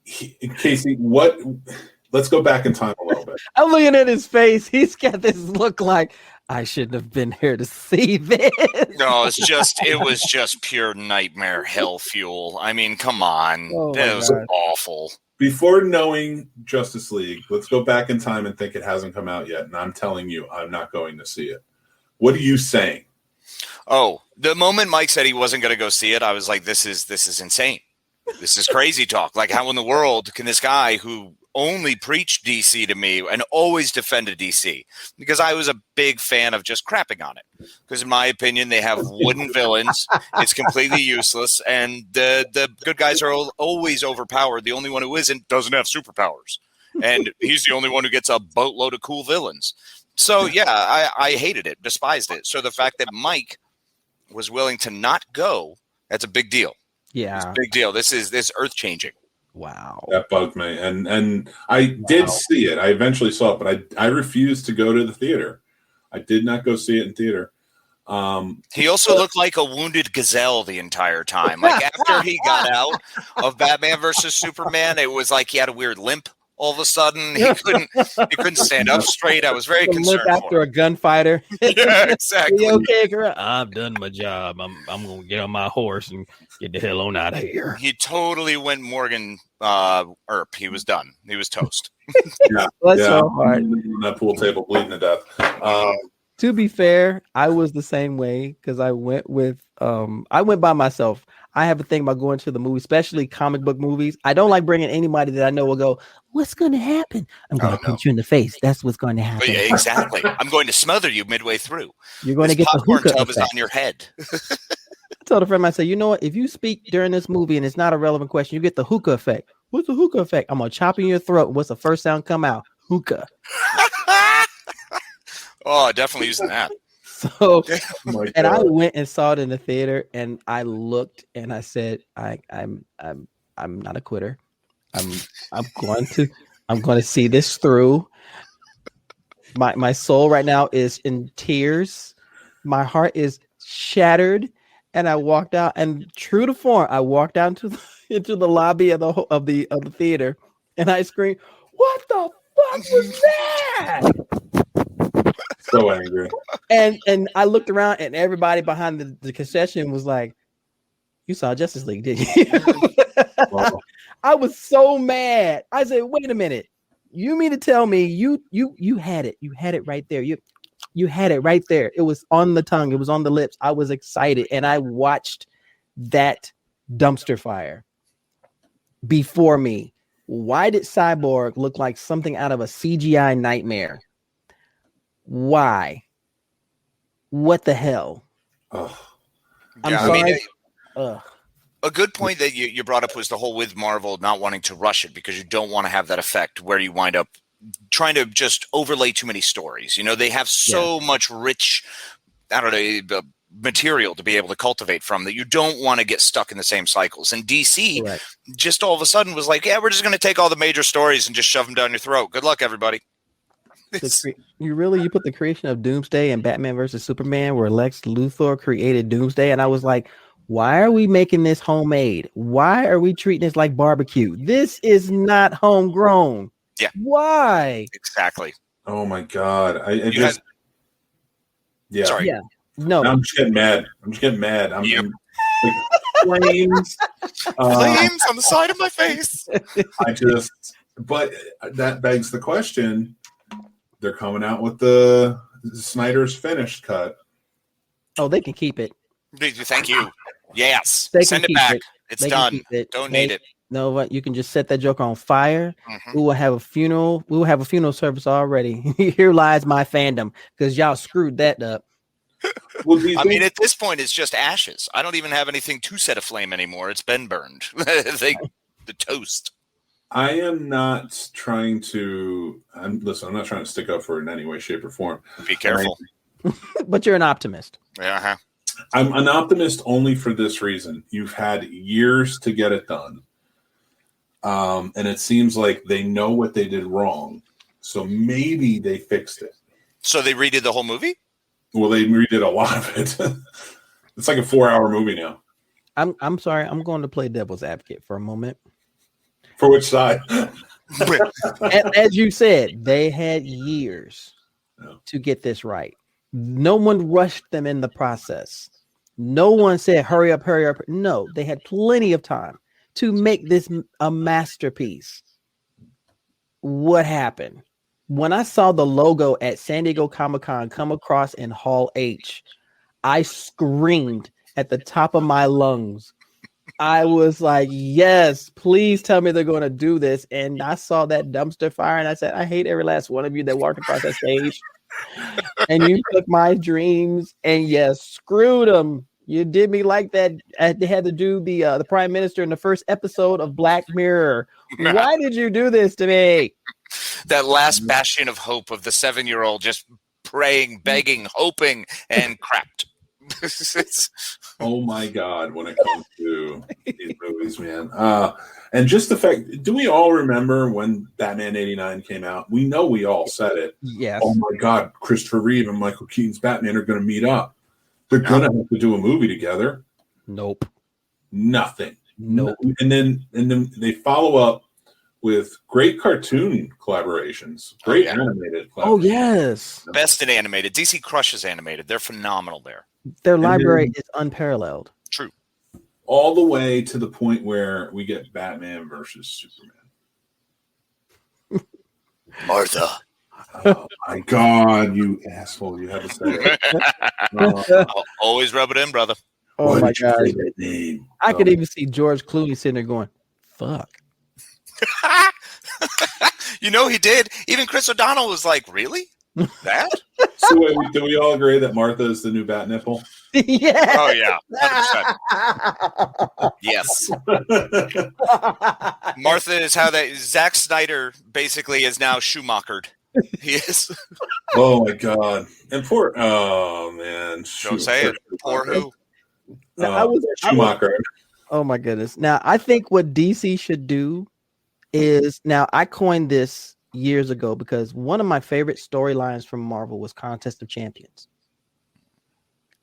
Casey, let's go back in time a little bit. I'm looking at his face. He's got this look like, I shouldn't have been here to see this. No, it was just pure nightmare hell fuel. I mean, come on. It was awful. Before knowing Justice League, let's go back in time and think it hasn't come out yet. And I'm telling you, I'm not going to see it. What are you saying? Oh, the moment Mike said he wasn't going to go see it, I was like, this is insane. This is crazy talk. Like, how in the world can this guy who only preached DC to me and always defended DC, because I was a big fan of just crapping on it, because in my opinion they have wooden villains, it's completely useless, and the good guys are always overpowered. The only one who isn't doesn't have superpowers, and he's the only one who gets a boatload of cool villains. So yeah, I hated it, despised it. So the fact that Mike was willing to not go, that's a big deal. Yeah, it's a big deal. This is earth changing. Wow. That bugged me. And I did see it. I eventually saw it, but I refused to go to the theater. I did not go see it in theater. He also looked like a wounded gazelle the entire time. Like, after he got out of Batman versus Superman, it was like he had a weird limp all of a sudden. He couldn't stand up straight. I was very concerned after a gunfighter. Yeah, exactly. Okay, girl? I've done my job. I'm gonna get on my horse and get the hell on out of here. He totally went Morgan Earp. He was done. He was toast. Yeah, That's so hard. On that pool table bleeding to death. To be fair, I was the same way because I went by myself. I have a thing about going to the movie, especially comic book movies. I don't like bringing anybody that I know will go, what's going to happen? I'm going to punch you in the face. That's what's going to happen. But exactly. I'm going to smother you midway through. You're going to get the popcorn hookah tub is effect. on your head. I told a friend, I said, you know what? If you speak during this movie and it's not a relevant question, you get the hookah effect. What's the hookah effect? I'm going to chop in your throat. What's the first sound come out? Hookah. Oh, definitely using that. So, and I went and saw it in the theater, and I looked and I said, I'm not a quitter. I'm going to see this through. My soul right now is in tears. My heart is shattered, and I walked out. And true to form, I walked out into the lobby of the theater, and I screamed, "What the fuck was that?" So angry. And I looked around, and everybody behind the concession was like, "You saw Justice League, did you?" Wow. I was so mad. I said, "Wait a minute. You mean to tell me you had it? You had it right there. You had it right there. It was on the tongue. It was on the lips. I was excited, and I watched that dumpster fire before me. Why did Cyborg look like something out of a CGI nightmare? Why? What the hell?" Oh. I'm Yeah, sorry. I mean, a good point that you brought up was the whole with Marvel not wanting to rush it because you don't want to have that effect where you wind up trying to just overlay too many stories. You know, they have so much rich, I don't know, material to be able to cultivate from that you don't want to get stuck in the same cycles. And DC just all of a sudden was like, yeah, we're just going to take all the major stories and just shove them down your throat. Good luck, everybody. You put the creation of Doomsday and Batman versus Superman where Lex Luthor created Doomsday, and I was like, why are we making this homemade? Why are we treating this like barbecue? This is not homegrown. Yeah. Why? Exactly. Oh my God. Sorry. Yeah. No. I'm just getting mad. I'm like, flames. Flames on the side of my face. But that begs the question. They're coming out with the Snyder's finished cut. Oh, they can keep it. Thank you. Yes. They Send can it back. keep It's done. Don't need it. No, what? You can just set that joke on fire. We will have a funeral. We will have a funeral service already. Here lies my fandom because y'all screwed that up. Well, I mean, at this point, it's just ashes. I don't even have anything to set aflame anymore. It's been burned. The toast. I am not trying to. I'm not trying to stick up for it in any way, shape, or form. Be careful. But you're an optimist. Yeah. I'm an optimist only for this reason. You've had years to get it done. And it seems like they know what they did wrong. So maybe they fixed it. So they redid the whole movie? Well, they redid a lot of it. It's like a 4-hour movie now. I'm sorry. I'm going to play devil's advocate for a moment. For which side? As you said, they had years to get this right. No one rushed them in the process. No one said, hurry up, hurry up. No, they had plenty of time to make this a masterpiece. What happened? When I saw the logo at San Diego Comic-Con come across in Hall H, I screamed at the top of my lungs. I was like, yes, please tell me they're going to do this. And I saw that dumpster fire and I said, I hate every last one of you that walked across that stage. And you took my dreams and yes, screwed them. You did me like that. They had to do the prime minister in the first episode of Black Mirror. Why did you do this to me? That last bastion of hope of the 7-year-old just praying, begging, hoping, and crapped. Oh my God, when it comes to these movies, man. And just the fact, do we all remember when Batman 89 came out? We know we all said it. Yes. Oh my God, Christopher Reeve and Michael Keaton's Batman are going to meet up. They're going to have to do a movie together. Nope. Nothing. Nope. And then they follow up with great cartoon collaborations. Great animated collaborations. Oh, yes. Best in animated. DC crushes animated. They're phenomenal there. Their library is unparalleled. True. All the way to the point where we get Batman versus Superman. Martha, Oh my God, you asshole! You had to say it. I'll always rub it in, brother. Oh Why my did you God. say that name? I could even see George Clooney sitting there going, fuck. You know he did. Even Chris O'Donnell was like, really? That? So wait, do we all agree that Martha is the new bat nipple? Yeah. Oh, yeah. 100%. Yes. Martha is how that Zack Snyder basically is now Schumachered. He is. Oh my God! And poor, oh man, Don't say it. Poor who? Now, Schumacher. Oh my goodness. Now, I think what DC should do is, now I coined this years ago because one of my favorite storylines from Marvel was Contest of Champions.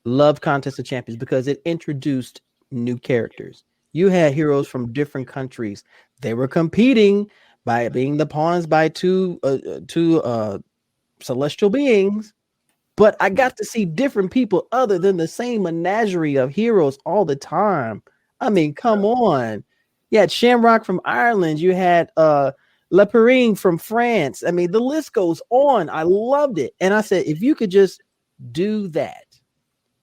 Love Contest of Champions because it introduced new characters. You had heroes from different countries. They were competing by being the pawns by two celestial beings. But I got to see different people other than the same menagerie of heroes all the time. I mean, come on. You had Shamrock from Ireland. You had Leperine from France. I mean, the list goes on. I loved it. And I said, if you could just do that,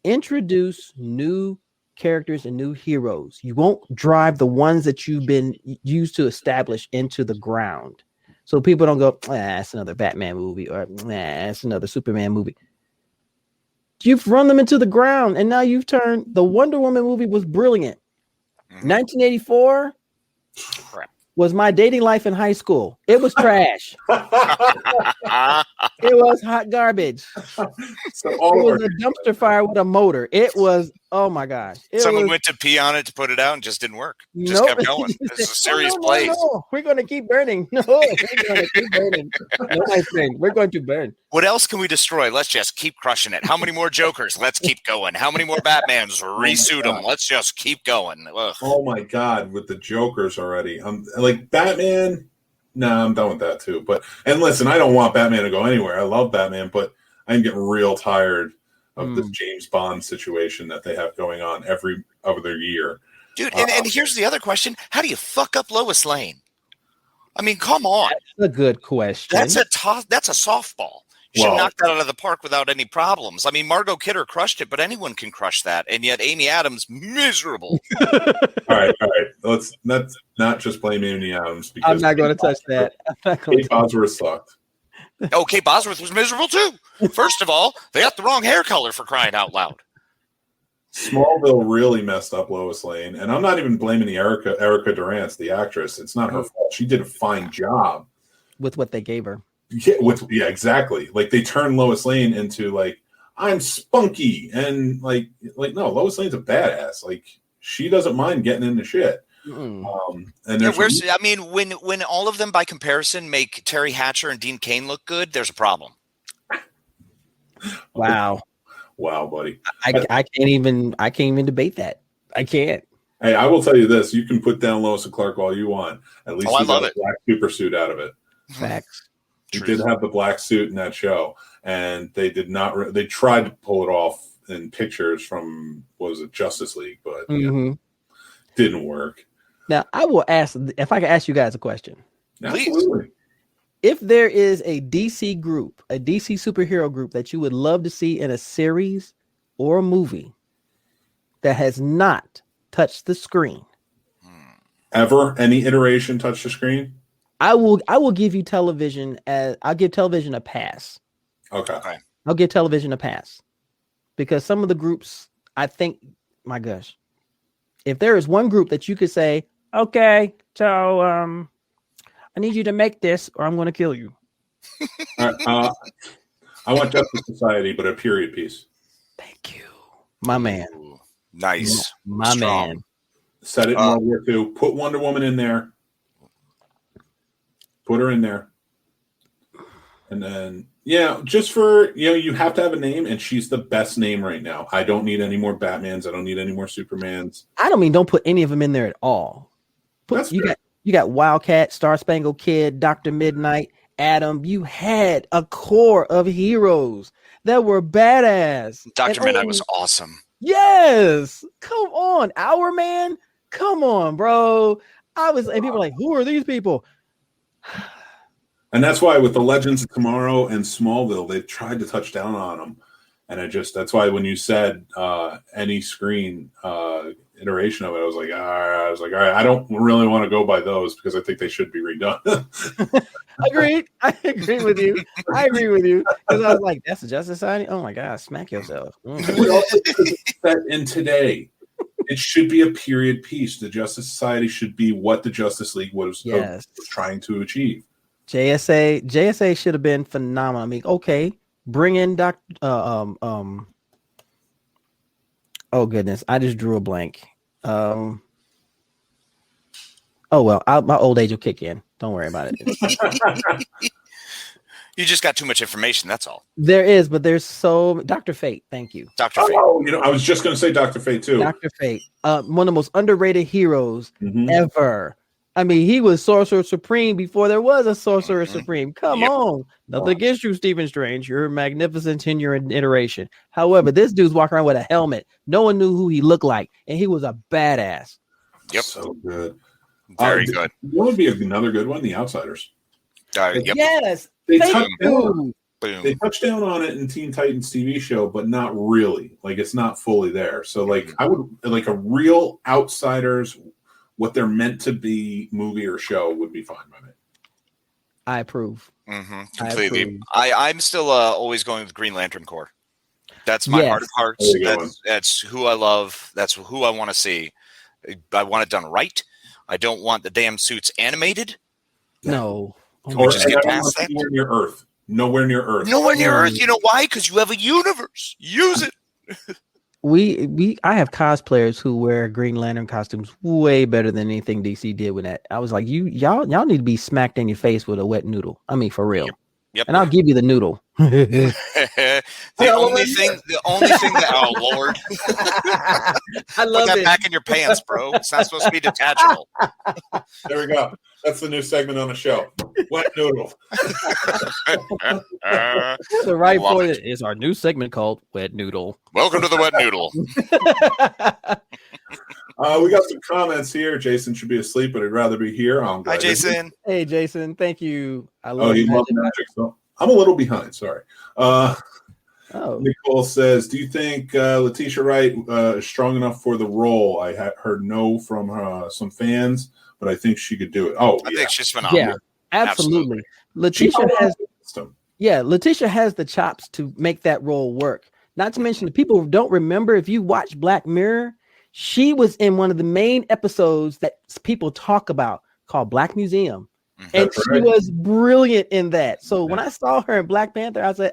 introduce new characters and new heroes, you won't drive the ones that you've been used to establish into the ground. So people don't go, that's another Batman movie, or that's another Superman movie. You've run them into the ground, and now you've turned the Wonder Woman movie was brilliant. 1984 was my dating life in high school. It was trash. It was hot garbage. So It was a dumpster fire with a motor. It was, oh my gosh. Someone went to pee on it to put it out and just didn't work. Just kept going. This is a serious place. No. We're going to keep burning. No, we're going to keep burning. No, my friend, we're going to burn. What else can we destroy? Let's just keep crushing it. How many more Jokers? Let's keep going. How many more Batmans? Resuit them. Let's just keep going. Ugh. Oh my God, with the Jokers already. I'm like Batman. No, I'm done with that too. But and listen, I don't want Batman to go anywhere. I love Batman, but I'm getting real tired of this James Bond situation that they have going on every other year. Dude, and here's the other question. How do you fuck up Lois Lane? I mean, come on. That's a good question. That's a softball. You should knock that out of the park without any problems. I mean, Margot Kidder crushed it, but anyone can crush that. And yet Amy Adams, miserable. All right. Let's not just blame Amy Adams. Because I'm not going to touch that. Kate Bosworth sucked. Oh, Kate Bosworth was miserable too. First of all, they got the wrong hair color for crying out loud. Smallville really messed up Lois Lane. And I'm not even blaming the Erica Durance, the actress. It's not her fault. She did a fine job. With what they gave her. Yeah, exactly. Like they turned Lois Lane into like, I'm spunky. And like no, Lois Lane's a badass. Like she doesn't mind getting into shit. And I mean, when all of them by comparison make Terry Hatcher and Dean Cain look good, there's a problem. Wow, buddy. I can't even debate that. I can't. Hey, I will tell you this: you can put down Lois and Clark all you want. At least you got a black super suit out of it. Facts. You did have the black suit in that show, and they did not. They tried to pull it off in pictures from Justice League, but didn't work. Now, I will ask if I can ask you guys a question. Absolutely. If there is a DC group, a DC superhero group that you would love to see in a series or a movie that has not touched the screen, ever any iteration touch the screen, I will give you television I'll give television a pass. Okay. I'll give television a pass because some of the groups, I think, my gosh, if there is one group that you could say, okay, so I need you to make this or I'm going to kill you. I want Justice Society, but a period piece. Thank you, my man. Ooh, nice, my strong. man. Set it in World War II. Put Wonder Woman in there. Put her in there. And then, just for, you have to have a name, and she's the best name right now. I don't need any more Batmans. I don't need any more Supermans. I don't put any of them in there at all. You got Wildcat, Star Spangled Kid, Dr. Midnight, Adam. You had a core of heroes that were badass. Dr. Midnight was awesome. Yes. Come on. Our man. Come on, bro. And people were like, who are these people? And that's why with the Legends of Tomorrow and Smallville, they tried to touch down on them. And that's why when you said any screen iteration of it, I was like, all right, I don't really want to go by those because I think they should be redone. Agreed. I agree with you. Because I was like, that's the Justice Society? Oh my God, smack yourself. And today, it should be a period piece. The Justice Society should be what the Justice League was trying to achieve. JSA should have been phenomenal. I mean, okay, bring in oh goodness, I just drew a blank. Oh well, my old age will kick in. Don't worry about it. You just got too much information. That's all. There is, but there's Dr. Fate. Thank you, Dr. Fate. Oh, I was just going to say Dr. Fate too. Dr. Fate, one of the most underrated heroes ever. I mean, he was Sorcerer Supreme before there was a Sorcerer Supreme. Come on. Nothing against you, Stephen Strange. You're magnificent in your iteration. However, this dude's walking around with a helmet. No one knew who he looked like, and he was a badass. Yep. So good. Very good. What would be another good one? The Outsiders. Yep. Yes. They touched down on it in Teen Titans TV show, but not really. Like, it's not fully there. So, like, I would like a real Outsiders, what they're meant to be, movie or show would be fine by me. I approve. Completely. I'm still always going with Green Lantern Corps. That's my heart of hearts. That's who I love. That's who I want to see. I want it done right. I don't want the damn suits animated. No. Or just get past that. Nowhere near Earth. Nowhere near Earth. You know why? Because you have a universe. Use it. I have cosplayers who wear Green Lantern costumes way better than anything DC did with that. I was like, y'all need to be smacked in your face with a wet noodle. I mean, for real. Yep. And I'll give you the noodle. the only thing that, oh Lord, I love put that it. back in your pants, bro. It's not supposed to be detachable. There we go. That's the new segment on the show. Wet noodle. The right point is our new segment called Wet Noodle. Welcome to the Wet Noodle. We got some comments here. Jason should be asleep, but I'd rather be here. Hi, Jason. Hey, Jason. Thank you. I love magic. So I'm a little behind. Sorry. Nicole says, do you think Letitia Wright is strong enough for the role? I heard no from some fans, but I think she could do it. I think she's phenomenal. Yeah, absolutely. Letitia has the chops to make that role work. Not to mention, the people don't remember, if you watch Black Mirror, she was in one of the main episodes that people talk about called Black Museum. And she was brilliant in that. So when I saw her in Black Panther, I said,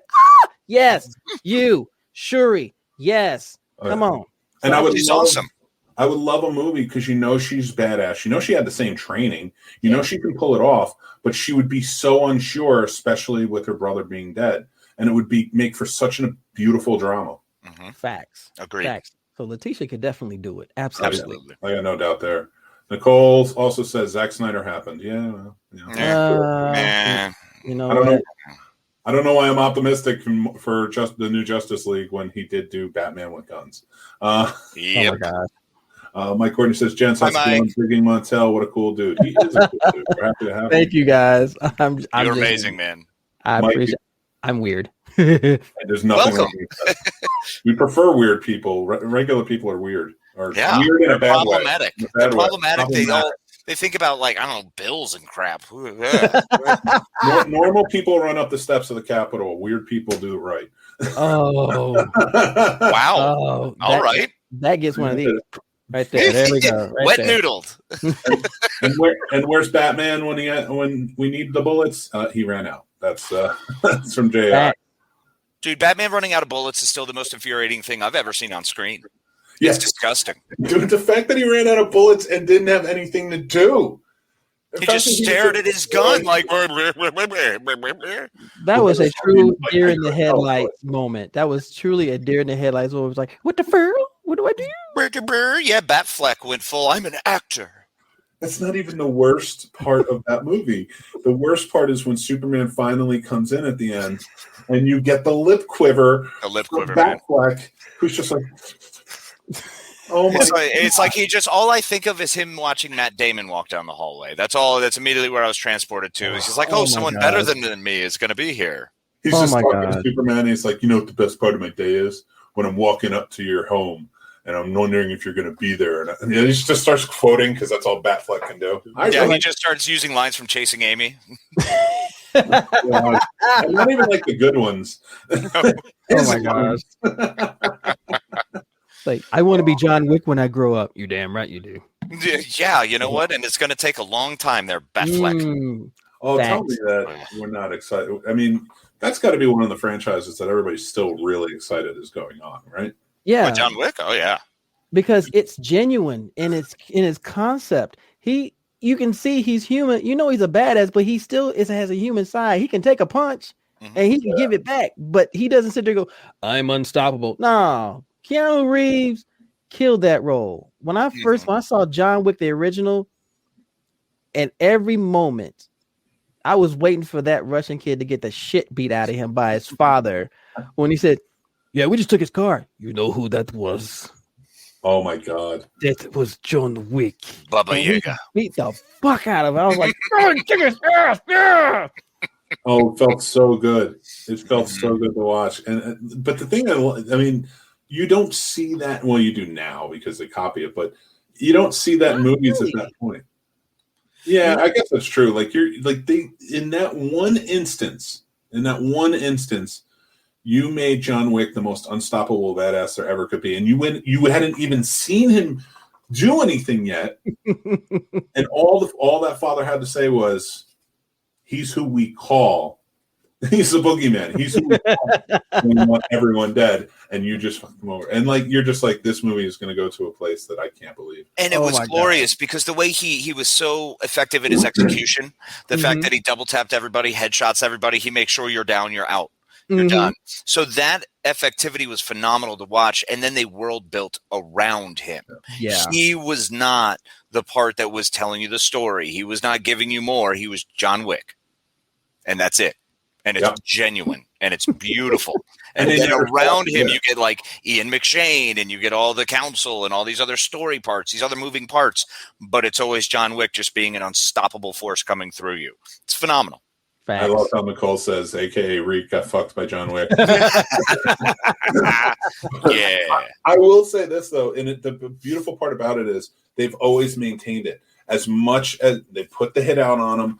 yes, you, Shuri, yes, come on. And she's awesome. I would love a movie because she's badass. She had the same training. She can pull it off, but she would be so unsure, especially with her brother being dead. And it would make for such a beautiful drama. Facts. Agreed. Facts. So Letitia could definitely do it. Absolutely. I got no doubt there. Nicole also says Zack Snyder happened. Man. You know, I don't know why I'm optimistic for just the new Justice League when he did do Batman with guns. Oh my God. Mike Courtney says, Gents, how's it going? Digging Montel, what a cool dude. He is a cool dude. We're happy to have him. Thank you, guys. You're amazing, man. I appreciate it. I'm weird. There's nothing wrong with that. We prefer weird people. Regular people are weird. Weird in a bad problematic. way. They're problematic. They think about, like, I don't know, bills and crap. Normal people run up the steps of the Capitol. Weird people do it right. Oh. Wow. Oh, all right. That gets one of these. Right there. There we go. Right Wet there. noodled. Where's Batman when we need the bullets? He ran out. That's from JR. Dude, Batman running out of bullets is still the most infuriating thing I've ever seen on screen. Yes. It's disgusting. Dude, the fact that he ran out of bullets and didn't have anything to do. He just stared at his gun like. That was a true deer in the headlights moment. That was truly a deer in the headlights where it was like, what the fur? What do I do? Yeah, Batfleck went full. I'm an actor. That's not even the worst part of that movie. The worst part is when Superman finally comes in at the end and you get the lip quiver. A lip quiver, Batfleck, who's just like. Oh my! It's like he just, all I think of is him watching Matt Damon walk down the hallway. That's all. That's immediately where I was transported to. He's just like, oh, someone better than me is going to be here. He's just talking to Superman. And he's like, you know what the best part of my day is? When I'm walking up to your home and I'm wondering if you're going to be there. And he just starts quoting because that's all Batfleck can do. He just starts using lines from Chasing Amy. Not even like the good ones. Oh my gosh. Like, I want to be John Wick when I grow up. You're damn right you do. Yeah, you know what? And it's going to take a long time there, Batfleck. Tell me that we're not excited. I mean, that's got to be one of the franchises that everybody's still really excited is going on, right? Yeah. John Wick? Oh, yeah. Because it's genuine in its concept. You can see he's human. You know he's a badass, but he still has a human side. He can take a punch and he can give it back, but he doesn't sit there and go, I'm unstoppable. No. Keanu Reeves killed that role. When I saw John Wick, the original, at every moment, I was waiting for that Russian kid to get the shit beat out of him by his father when he said, yeah, we just took his car. You know who that was? Oh my God. That was John Wick. Baba Yaga. Beat the fuck out of him. I was like, kick his ass. Yeah. Oh, it felt so good. It felt so good to watch. But the thing, I mean, you don't see that. Well, you do now because they copy it, but you don't see that in movies at that point. Yeah, I guess that's true. Like in that one instance, you made John Wick the most unstoppable badass there ever could be, and you hadn't even seen him do anything yet, and all that father had to say was, "He's who we call. He's the boogeyman. He's who we call. We want everyone dead." And you just fuck him over, and you're just like, this movie is going to go to a place that I can't believe. And it was glorious because the way he was so effective in his execution, the fact that he double tapped everybody, headshots everybody, he makes sure you're down, you're out. You're done. So that effectivity was phenomenal to watch. And then they world built around him. Yeah. He was not the part that was telling you the story. He was not giving you more. He was John Wick. And that's it. And it's genuine and it's beautiful. And then around him, you get like Ian McShane and you get all the council and all these other story parts, these other moving parts. But it's always John Wick just being an unstoppable force coming through you. It's phenomenal. Facts. I love how Nicole says, AKA Reek got fucked by John Wick. Yeah. I will say this, though, and the beautiful part about it is they've always maintained it. As much as they put the hit out on him,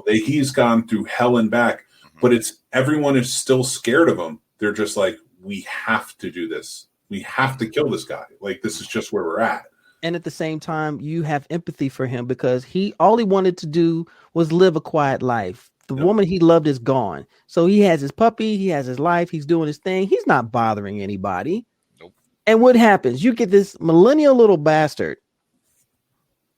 he's gone through hell and back, but everyone is still scared of him. They're just like, we have to do this. We have to kill this guy. Like, this is just where we're at. And at the same time, you have empathy for him because all he wanted to do was live a quiet life. The woman he loved is gone. So he has his puppy. He has his life. He's doing his thing. He's not bothering anybody. Nope. And what happens? You get this millennial little bastard.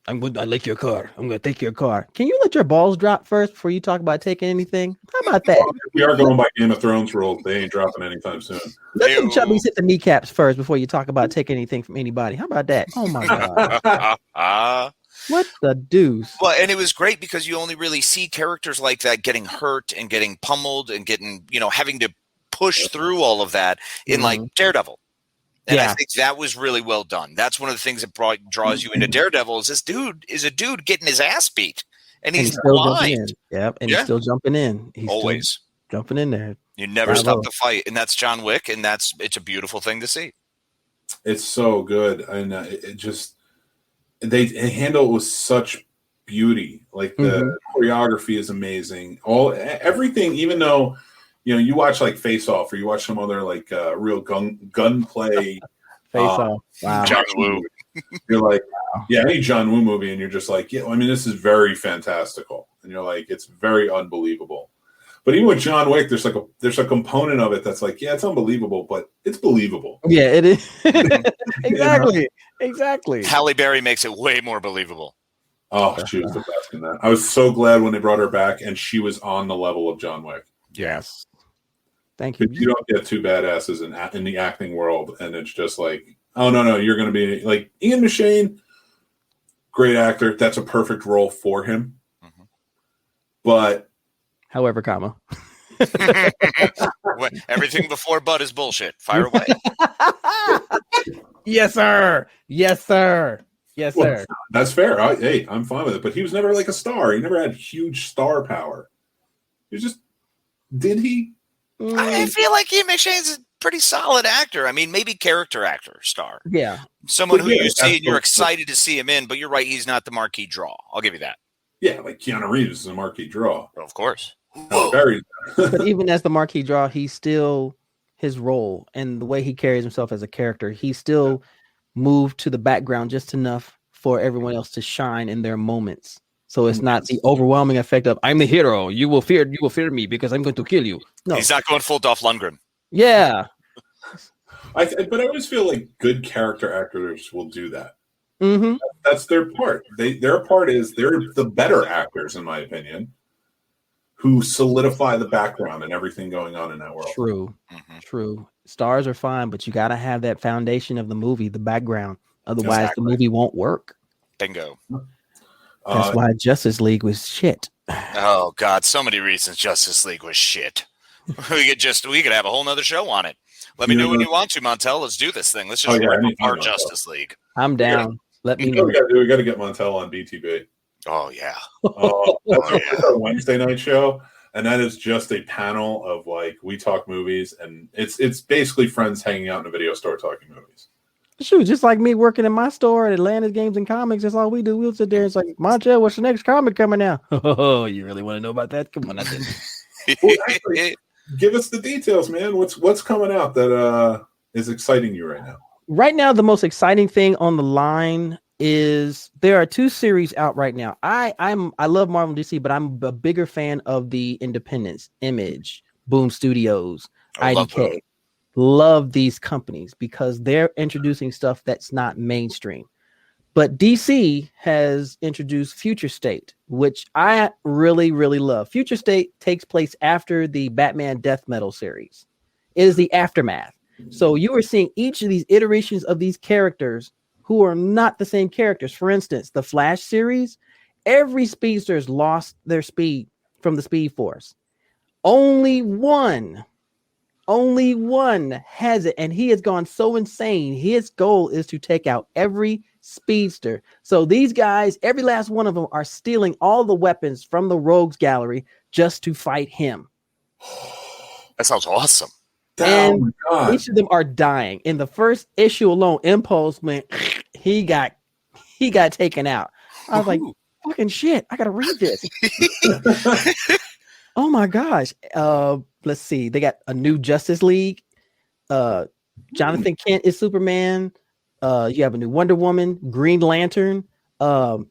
I like your car. I'm going to take your car. Can you let your balls drop first before you talk about taking anything? How about that? We are going by Game of Thrones rules. They ain't dropping anytime soon. Let them chubbies hit the kneecaps first before you talk about taking anything from anybody. How about that? Oh, my God. What the deuce? Well, and it was great because you only really see characters like that getting hurt and getting pummeled and getting, having to push through all of that in like Daredevil. And I think that was really well done. That's one of the things that draws you into Daredevil is this dude is a dude getting his ass beat. And he's still blind. Jumping in. Yep. And he's still jumping in. He's always jumping in there. You never stop the fight. And that's John Wick. And it's a beautiful thing to see. It's so good. And they handle it with such beauty. Like the choreography is amazing. Everything, even though, you watch like Face Off or you watch some other like real gunplay. Face Off. Wow. John Woo. You're like, any John Woo movie, and you're just like, this is very fantastical, and you're like, it's very unbelievable. But even with John Wick, there's a component of it that's like, it's unbelievable, but it's believable. Yeah, it is. Exactly. Halle Berry makes it way more believable. Oh, she was the best in that. I was so glad when they brought her back, and she was on the level of John Wick. Yes. Thank you. You don't get two badasses in the acting world, and it's just like, oh, no, you're going to be like Ian McShane, great actor. That's a perfect role for him. Mm-hmm. But however, comma. Everything before Bud is bullshit. Fire away. Yes, sir. Yes, sir. Yes, Well, sir. that's fair. Hey, I'm fine with it. But he was never like a star. He never had huge star power. He was just, did he? I feel like Ian McShane's a pretty solid actor. I mean, maybe character actor star. Yeah. Someone But who yeah, you see and you're absolutely. excited to see him in, but you're right, he's not the marquee draw. I'll give you that. Yeah, like Keanu Reeves is a marquee draw. Of course. But even as the marquee draw, he's still his role and the way he carries himself as a character. He still moved to the background just enough for everyone else to shine in their moments. So it's not the overwhelming effect of I'm the hero. You will fear me because I'm going to kill you. No, He's not going full Dolph Lundgren. Yeah. But I always feel like good character actors will do that. Mm-hmm. That's their part. Their part is they're the better actors, in my opinion, who solidify the background and everything going on in that world. True. True. Stars are fine, but you got to have that foundation of the movie, the background. Otherwise, the movie won't work. Bingo. That's why Justice League was shit. Oh God, so many reasons Justice League was shit. we could have a whole nother show on it. Let me know when you want to, Montel. Let's do this thing. Let's just rip apart Justice League. I'm down. Let me know. We got to get Montel on BTB. Oh yeah. That's our Wednesday night show, and that is just a panel of like we talk movies, and it's basically friends hanging out in a video store talking movies. Shoot, just like me working in my store at Atlanta's Games and Comics, that's all we do. We'll sit there and it's like, Montel, what's the next comic coming out? Oh, you really want to know about that? Come on, I didn't. Well, actually, give us the details, man. What's coming out that is exciting you right now? Right now, the most exciting thing on the line is there are 2 series out right now. I love Marvel and DC, but I'm a bigger fan of the independents, Image, Boom Studios, IDK. Love these companies because they're introducing stuff that's not mainstream. But DC has introduced Future State, which I really, really love. Future State takes place after the Batman Death Metal series. It is the aftermath. So you are seeing each of these iterations of these characters who are not the same characters. For instance, the Flash series, every speedster's lost their speed from the Speed Force. Only one has it, and he has gone so insane. His goal is to take out every speedster. So these guys, every last one of them, are stealing all the weapons from the rogues gallery just to fight him. That sounds awesome. And each of them are dying. In the first issue alone, Impulse went, he got taken out. I was like, fucking shit, I gotta read this. Oh my gosh. Let's see. They got a new Justice League. Jonathan Kent is Superman. You have a new Wonder Woman, Green Lantern,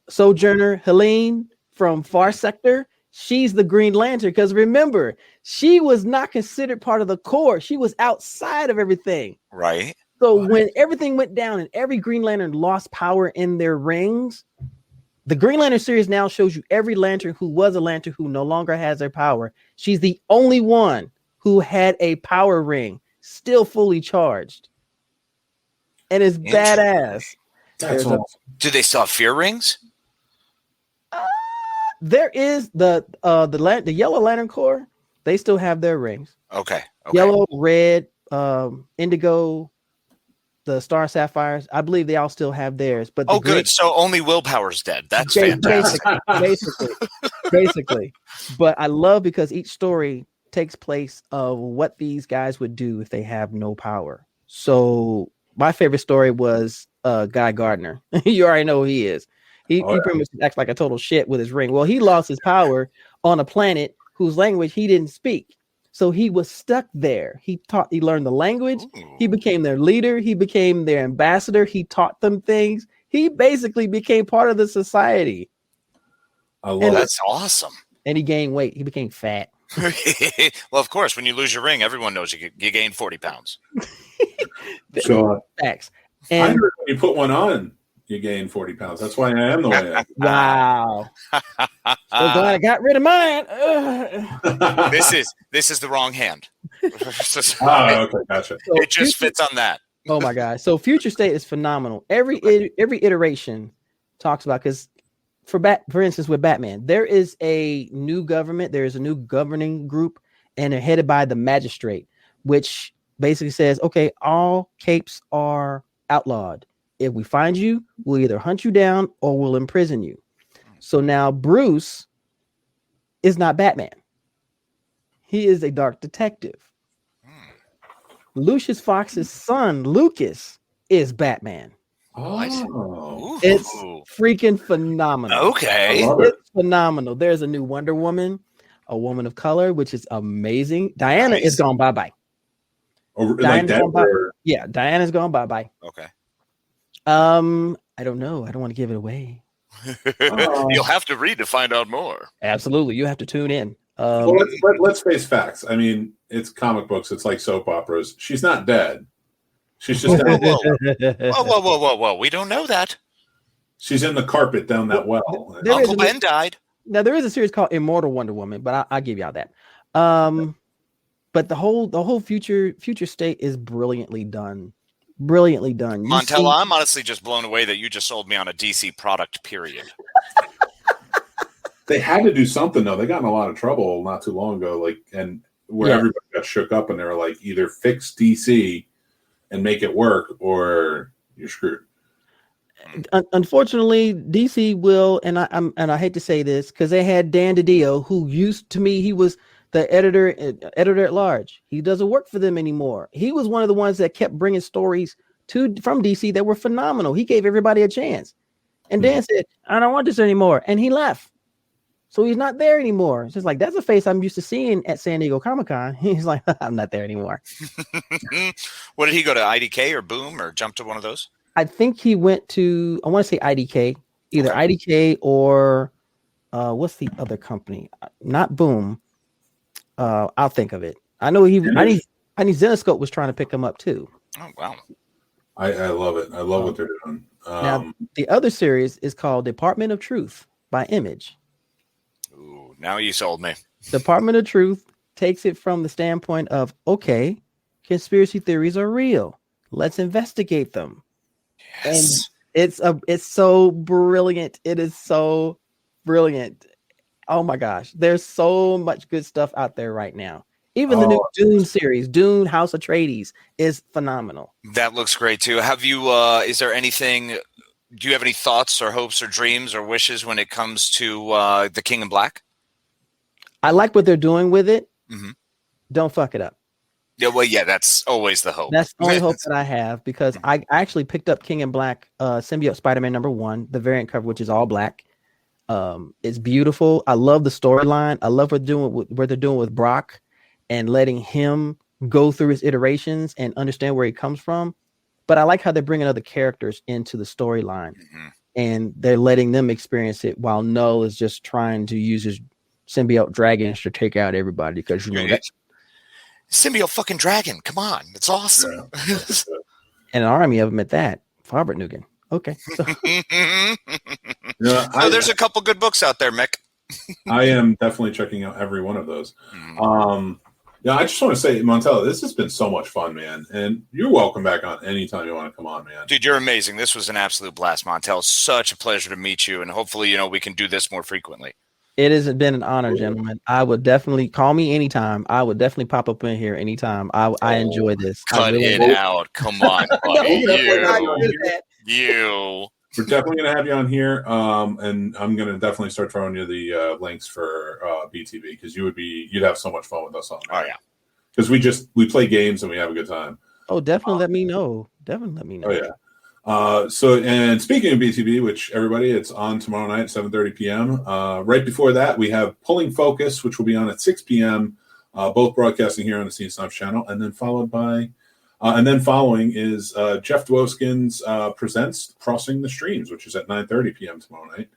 Sojourner Helene from Far Sector. She's the Green Lantern because remember, she was not considered part of the Corps. She was outside of everything. Right. So when everything went down and every Green Lantern lost power in their rings, the Green Lantern series now shows you every Lantern who was a Lantern who no longer has their power. She's the only one who had a power ring still fully charged. And it's badass. That's awesome. Do they still have fear rings? There is the Yellow Lantern Corps. They still have their rings. Okay. Yellow, red, indigo, the Star Sapphires. I believe they all still have theirs. But good. So only Willpower's dead. That's fantastic. Basically. But I love because each story takes place of what these guys would do if they have no power. So my favorite story was Guy Gardner. You already know who he is. He pretty much acts like a total shit with his ring. Well, he lost his power on a planet whose language he didn't speak. So he was stuck there. He learned the language. He became their leader. He became their ambassador. He taught them things. He basically became part of the society. That's awesome. And he gained weight. He became fat. Well, of course, when you lose your ring, everyone knows you gained 40 pounds. So, facts. And I heard when you put one on, you gain 40 pounds. That's why I am the way I am. Wow. So glad I got rid of mine. This is the wrong hand. Okay, gotcha. So it just fits on that. Oh my God. So Future State is phenomenal. Every iteration talks about, because for instance, with Batman, there is a new government, there is a new governing group, and they're headed by the magistrate, which basically says, okay, all capes are outlawed. If we find you, we'll either hunt you down or we'll imprison you. So now Bruce is not Batman. He is a dark detective. Lucius Fox's son, Lucas, is Batman. Oh, It's freaking phenomenal. Okay. It's phenomenal. There's a new Wonder Woman, a woman of color, which is amazing. Diana is gone bye-bye. Like that? Yeah, Diana's gone bye-bye. Okay. I don't know. I don't want to give it away. You'll have to read to find out more. Absolutely. You have to tune in. Well, let's face facts. I mean, it's comic books. It's like soap operas. She's not dead. She's just Whoa. We don't know that. She's in the carpet down that well. Uncle Ben died. Now, there is a series called Immortal Wonder Woman, but I'll give y'all that. But the whole future state is brilliantly done. Brilliantly done. Montel, I'm honestly just blown away that you just sold me on a DC product, period. They had to do something, though. They got in a lot of trouble not too long ago, everybody got shook up, and they were like, either fix DC and make it work, or you're screwed. Unfortunately, DC will, and I hate to say this, because they had Dan DiDio, who he was the editor at large. He doesn't work for them anymore. He was one of the ones that kept bringing stories from DC that were phenomenal. He gave everybody a chance, and Dan said, "I don't want this anymore," and he left. So he's not there anymore. It's just like, that's a face I'm used to seeing at San Diego Comic-Con. He's like, I'm not there anymore. What did he go to, IDK or Boom, or jump to one of those? I think he went to, I want to say IDK, either IDK or what's the other company? Not Boom. I'll think of it. I know I need Zenoscope was trying to pick him up too. Oh, wow. I love it. I love what they're doing. Now, the other series is called Department of Truth by Image. Ooh, now you sold me. Department of Truth takes it from the standpoint of, okay, conspiracy theories are real. Let's investigate them. Yes. And it's so brilliant. It is so brilliant. Oh my gosh. There's so much good stuff out there right now. Even the new Dune series, Dune House Atreides, is phenomenal. That looks great too. Have you is there anything, do you have any thoughts or hopes or dreams or wishes when it comes to the King in Black? I like what they're doing with it. Mm-hmm. Don't fuck it up. Yeah, well, yeah, that's always the hope. That's the only hope that I have, because I actually picked up King in Black Symbiote Spider-Man #1, the variant cover, which is all black. It's beautiful. I love the storyline. I love what they're doing with Brock and letting him go through his iterations and understand where he comes from. But I like how they're bringing other characters into the storyline, and they're letting them experience it while Null is just trying to use his symbiote dragons to take out everybody, because that's symbiote fucking dragon. Come on, it's awesome. Yeah. and an army of them at that. Robert Nugan. Okay. So. There's a couple good books out there, Mick. I am definitely checking out every one of those. I just want to say, Montel, this has been so much fun, man. And you're welcome back on anytime you want to come on, man. Dude, you're amazing. This was an absolute blast, Montel. Such a pleasure to meet you. And hopefully, we can do this more frequently. It has been an honor, gentlemen. I would definitely call me anytime. I would definitely pop up in here anytime. I enjoy this. Cut it out. Come on, buddy. You. We're definitely going to have you on here, and I'm going to definitely start throwing you the links for BTV, because you'd have so much fun with us on there. Oh yeah, because we play games and we have a good time. Oh, definitely let me know. Definitely let me know. Oh yeah. And speaking of BTV, which everybody, it's on tomorrow night at 7:30 p.m. Right before that, we have Pulling Focus, which will be on at 6 p.m. Both broadcasting here on the Scene Snobs channel, and then following is Jeff Dwoskin's presents Crossing the Streams, which is at 9:30 p.m. tomorrow night.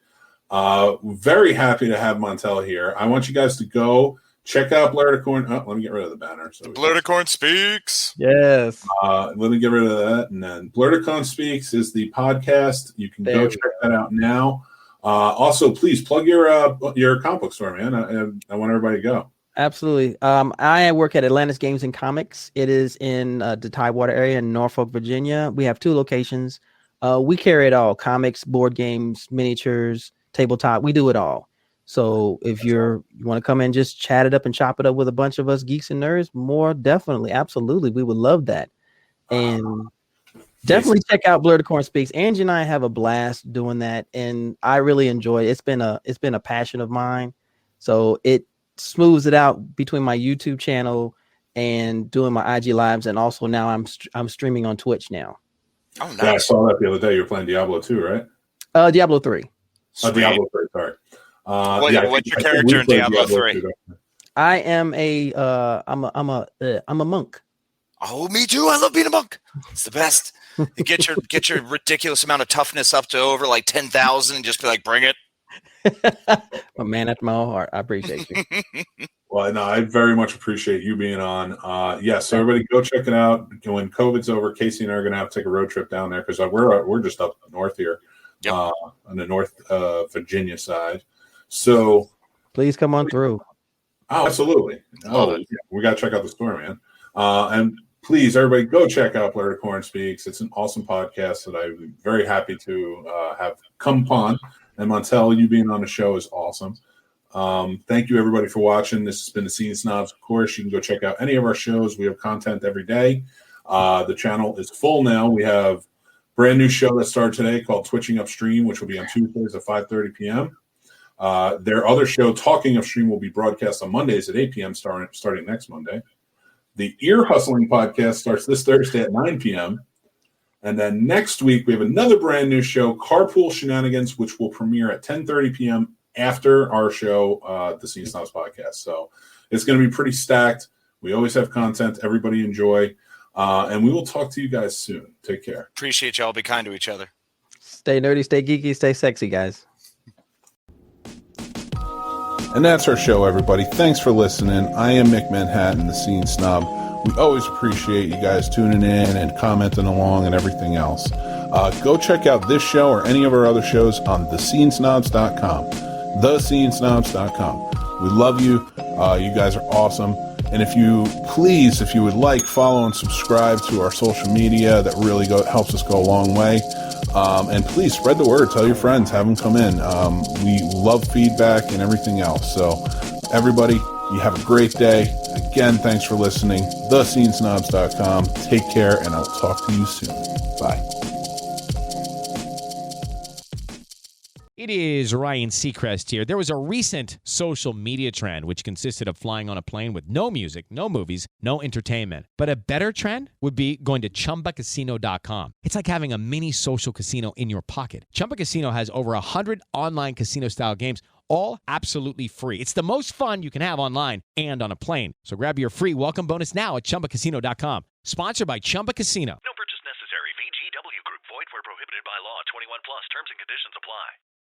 Very happy to have Montel here. I want you guys to go check out Blerdicorn. Let me get rid of the banner. So Blerdicorn Speaks. Yes. Let me get rid of that. And then Blerdicorn Speaks is the podcast. You can go check that out now. Also, please plug your comic book store, man. I want everybody to go. Absolutely. I work at Atlantis Games and Comics. It is in the Tidewater area in Norfolk, Virginia. We have 2 locations. We carry it all: comics, board games, miniatures, tabletop. We do it all. So if you want to come in, just chat it up and chop it up with a bunch of us geeks and nerds, more definitely, absolutely, we would love that. And Definitely check out Blerdicorn Speaks. Angie and I have a blast doing that, and I really enjoy it. It's been a passion of mine. So it smooths it out between my YouTube channel and doing my IG lives, and also now I'm streaming on Twitch now. Oh, nice. Yeah, I saw that the other day. You were playing Diablo 2, right? Diablo 3. Oh, Diablo 3, sorry. What's your character in Diablo 3? I am I'm a monk. Oh, me too. I love being a monk. It's the best. You get your ridiculous amount of toughness up to over like 10,000 and just be like, bring it. A man after my own heart. I appreciate you. Well, no, I very much appreciate you being on. So everybody go check it out. When COVID's over, Casey and I are going to have to take a road trip down there because we're just up north here, on the North Virginia side. So please come on through. Oh, absolutely. We got to check out the store, man. And please, everybody, go check out Blerdicorn Speaks. It's an awesome podcast that I'm very happy to have come upon. And Montel, you being on the show is awesome. Thank you, everybody, for watching. This has been the Scene Snobs. Of course, you can go check out any of our shows. We have content every day. The channel is full now. We have a brand new show that started today called Twitching Upstream, which will be on Tuesdays at 5:30 p.m. Their other show, Talking Upstream, will be broadcast on Mondays at 8 p.m. starting next Monday. The Ear Hustling podcast starts this Thursday at 9 p.m. And then next week, we have another brand new show, Carpool Shenanigans, which will premiere at 10:30 p.m. after our show, the Scene Snobs podcast. So it's going to be pretty stacked. We always have content. Everybody enjoy. And we will talk to you guys soon. Take care. Appreciate y'all. Be kind to each other. Stay nerdy, stay geeky, stay sexy, guys. And that's our show, everybody. Thanks for listening. I am Mick Manhattan, the Scene Snob. We always appreciate you guys tuning in and commenting along and everything else. Go check out this show or any of our other shows on thescenesnobs.com. Thescenesnobs.com. We love you. You guys are awesome. And if you would like, follow and subscribe to our social media. That really helps us go a long way. And please spread the word. Tell your friends. Have them come in. We love feedback and everything else. So everybody, you have a great day. Again, thanks for listening. Thescenesnobs.com. Take care, and I'll talk to you soon. Bye. It is Ryan Seacrest here. There was a recent social media trend which consisted of flying on a plane with no music, no movies, no entertainment. But a better trend would be going to ChumbaCasino.com. It's like having a mini social casino in your pocket. Chumba Casino has over 100 online casino-style games, all absolutely free. It's the most fun you can have online and on a plane. So grab your free welcome bonus now at ChumbaCasino.com. Sponsored by Chumba Casino. No purchase necessary. VGW Group. Void where prohibited by law. 21 plus. Terms and conditions apply.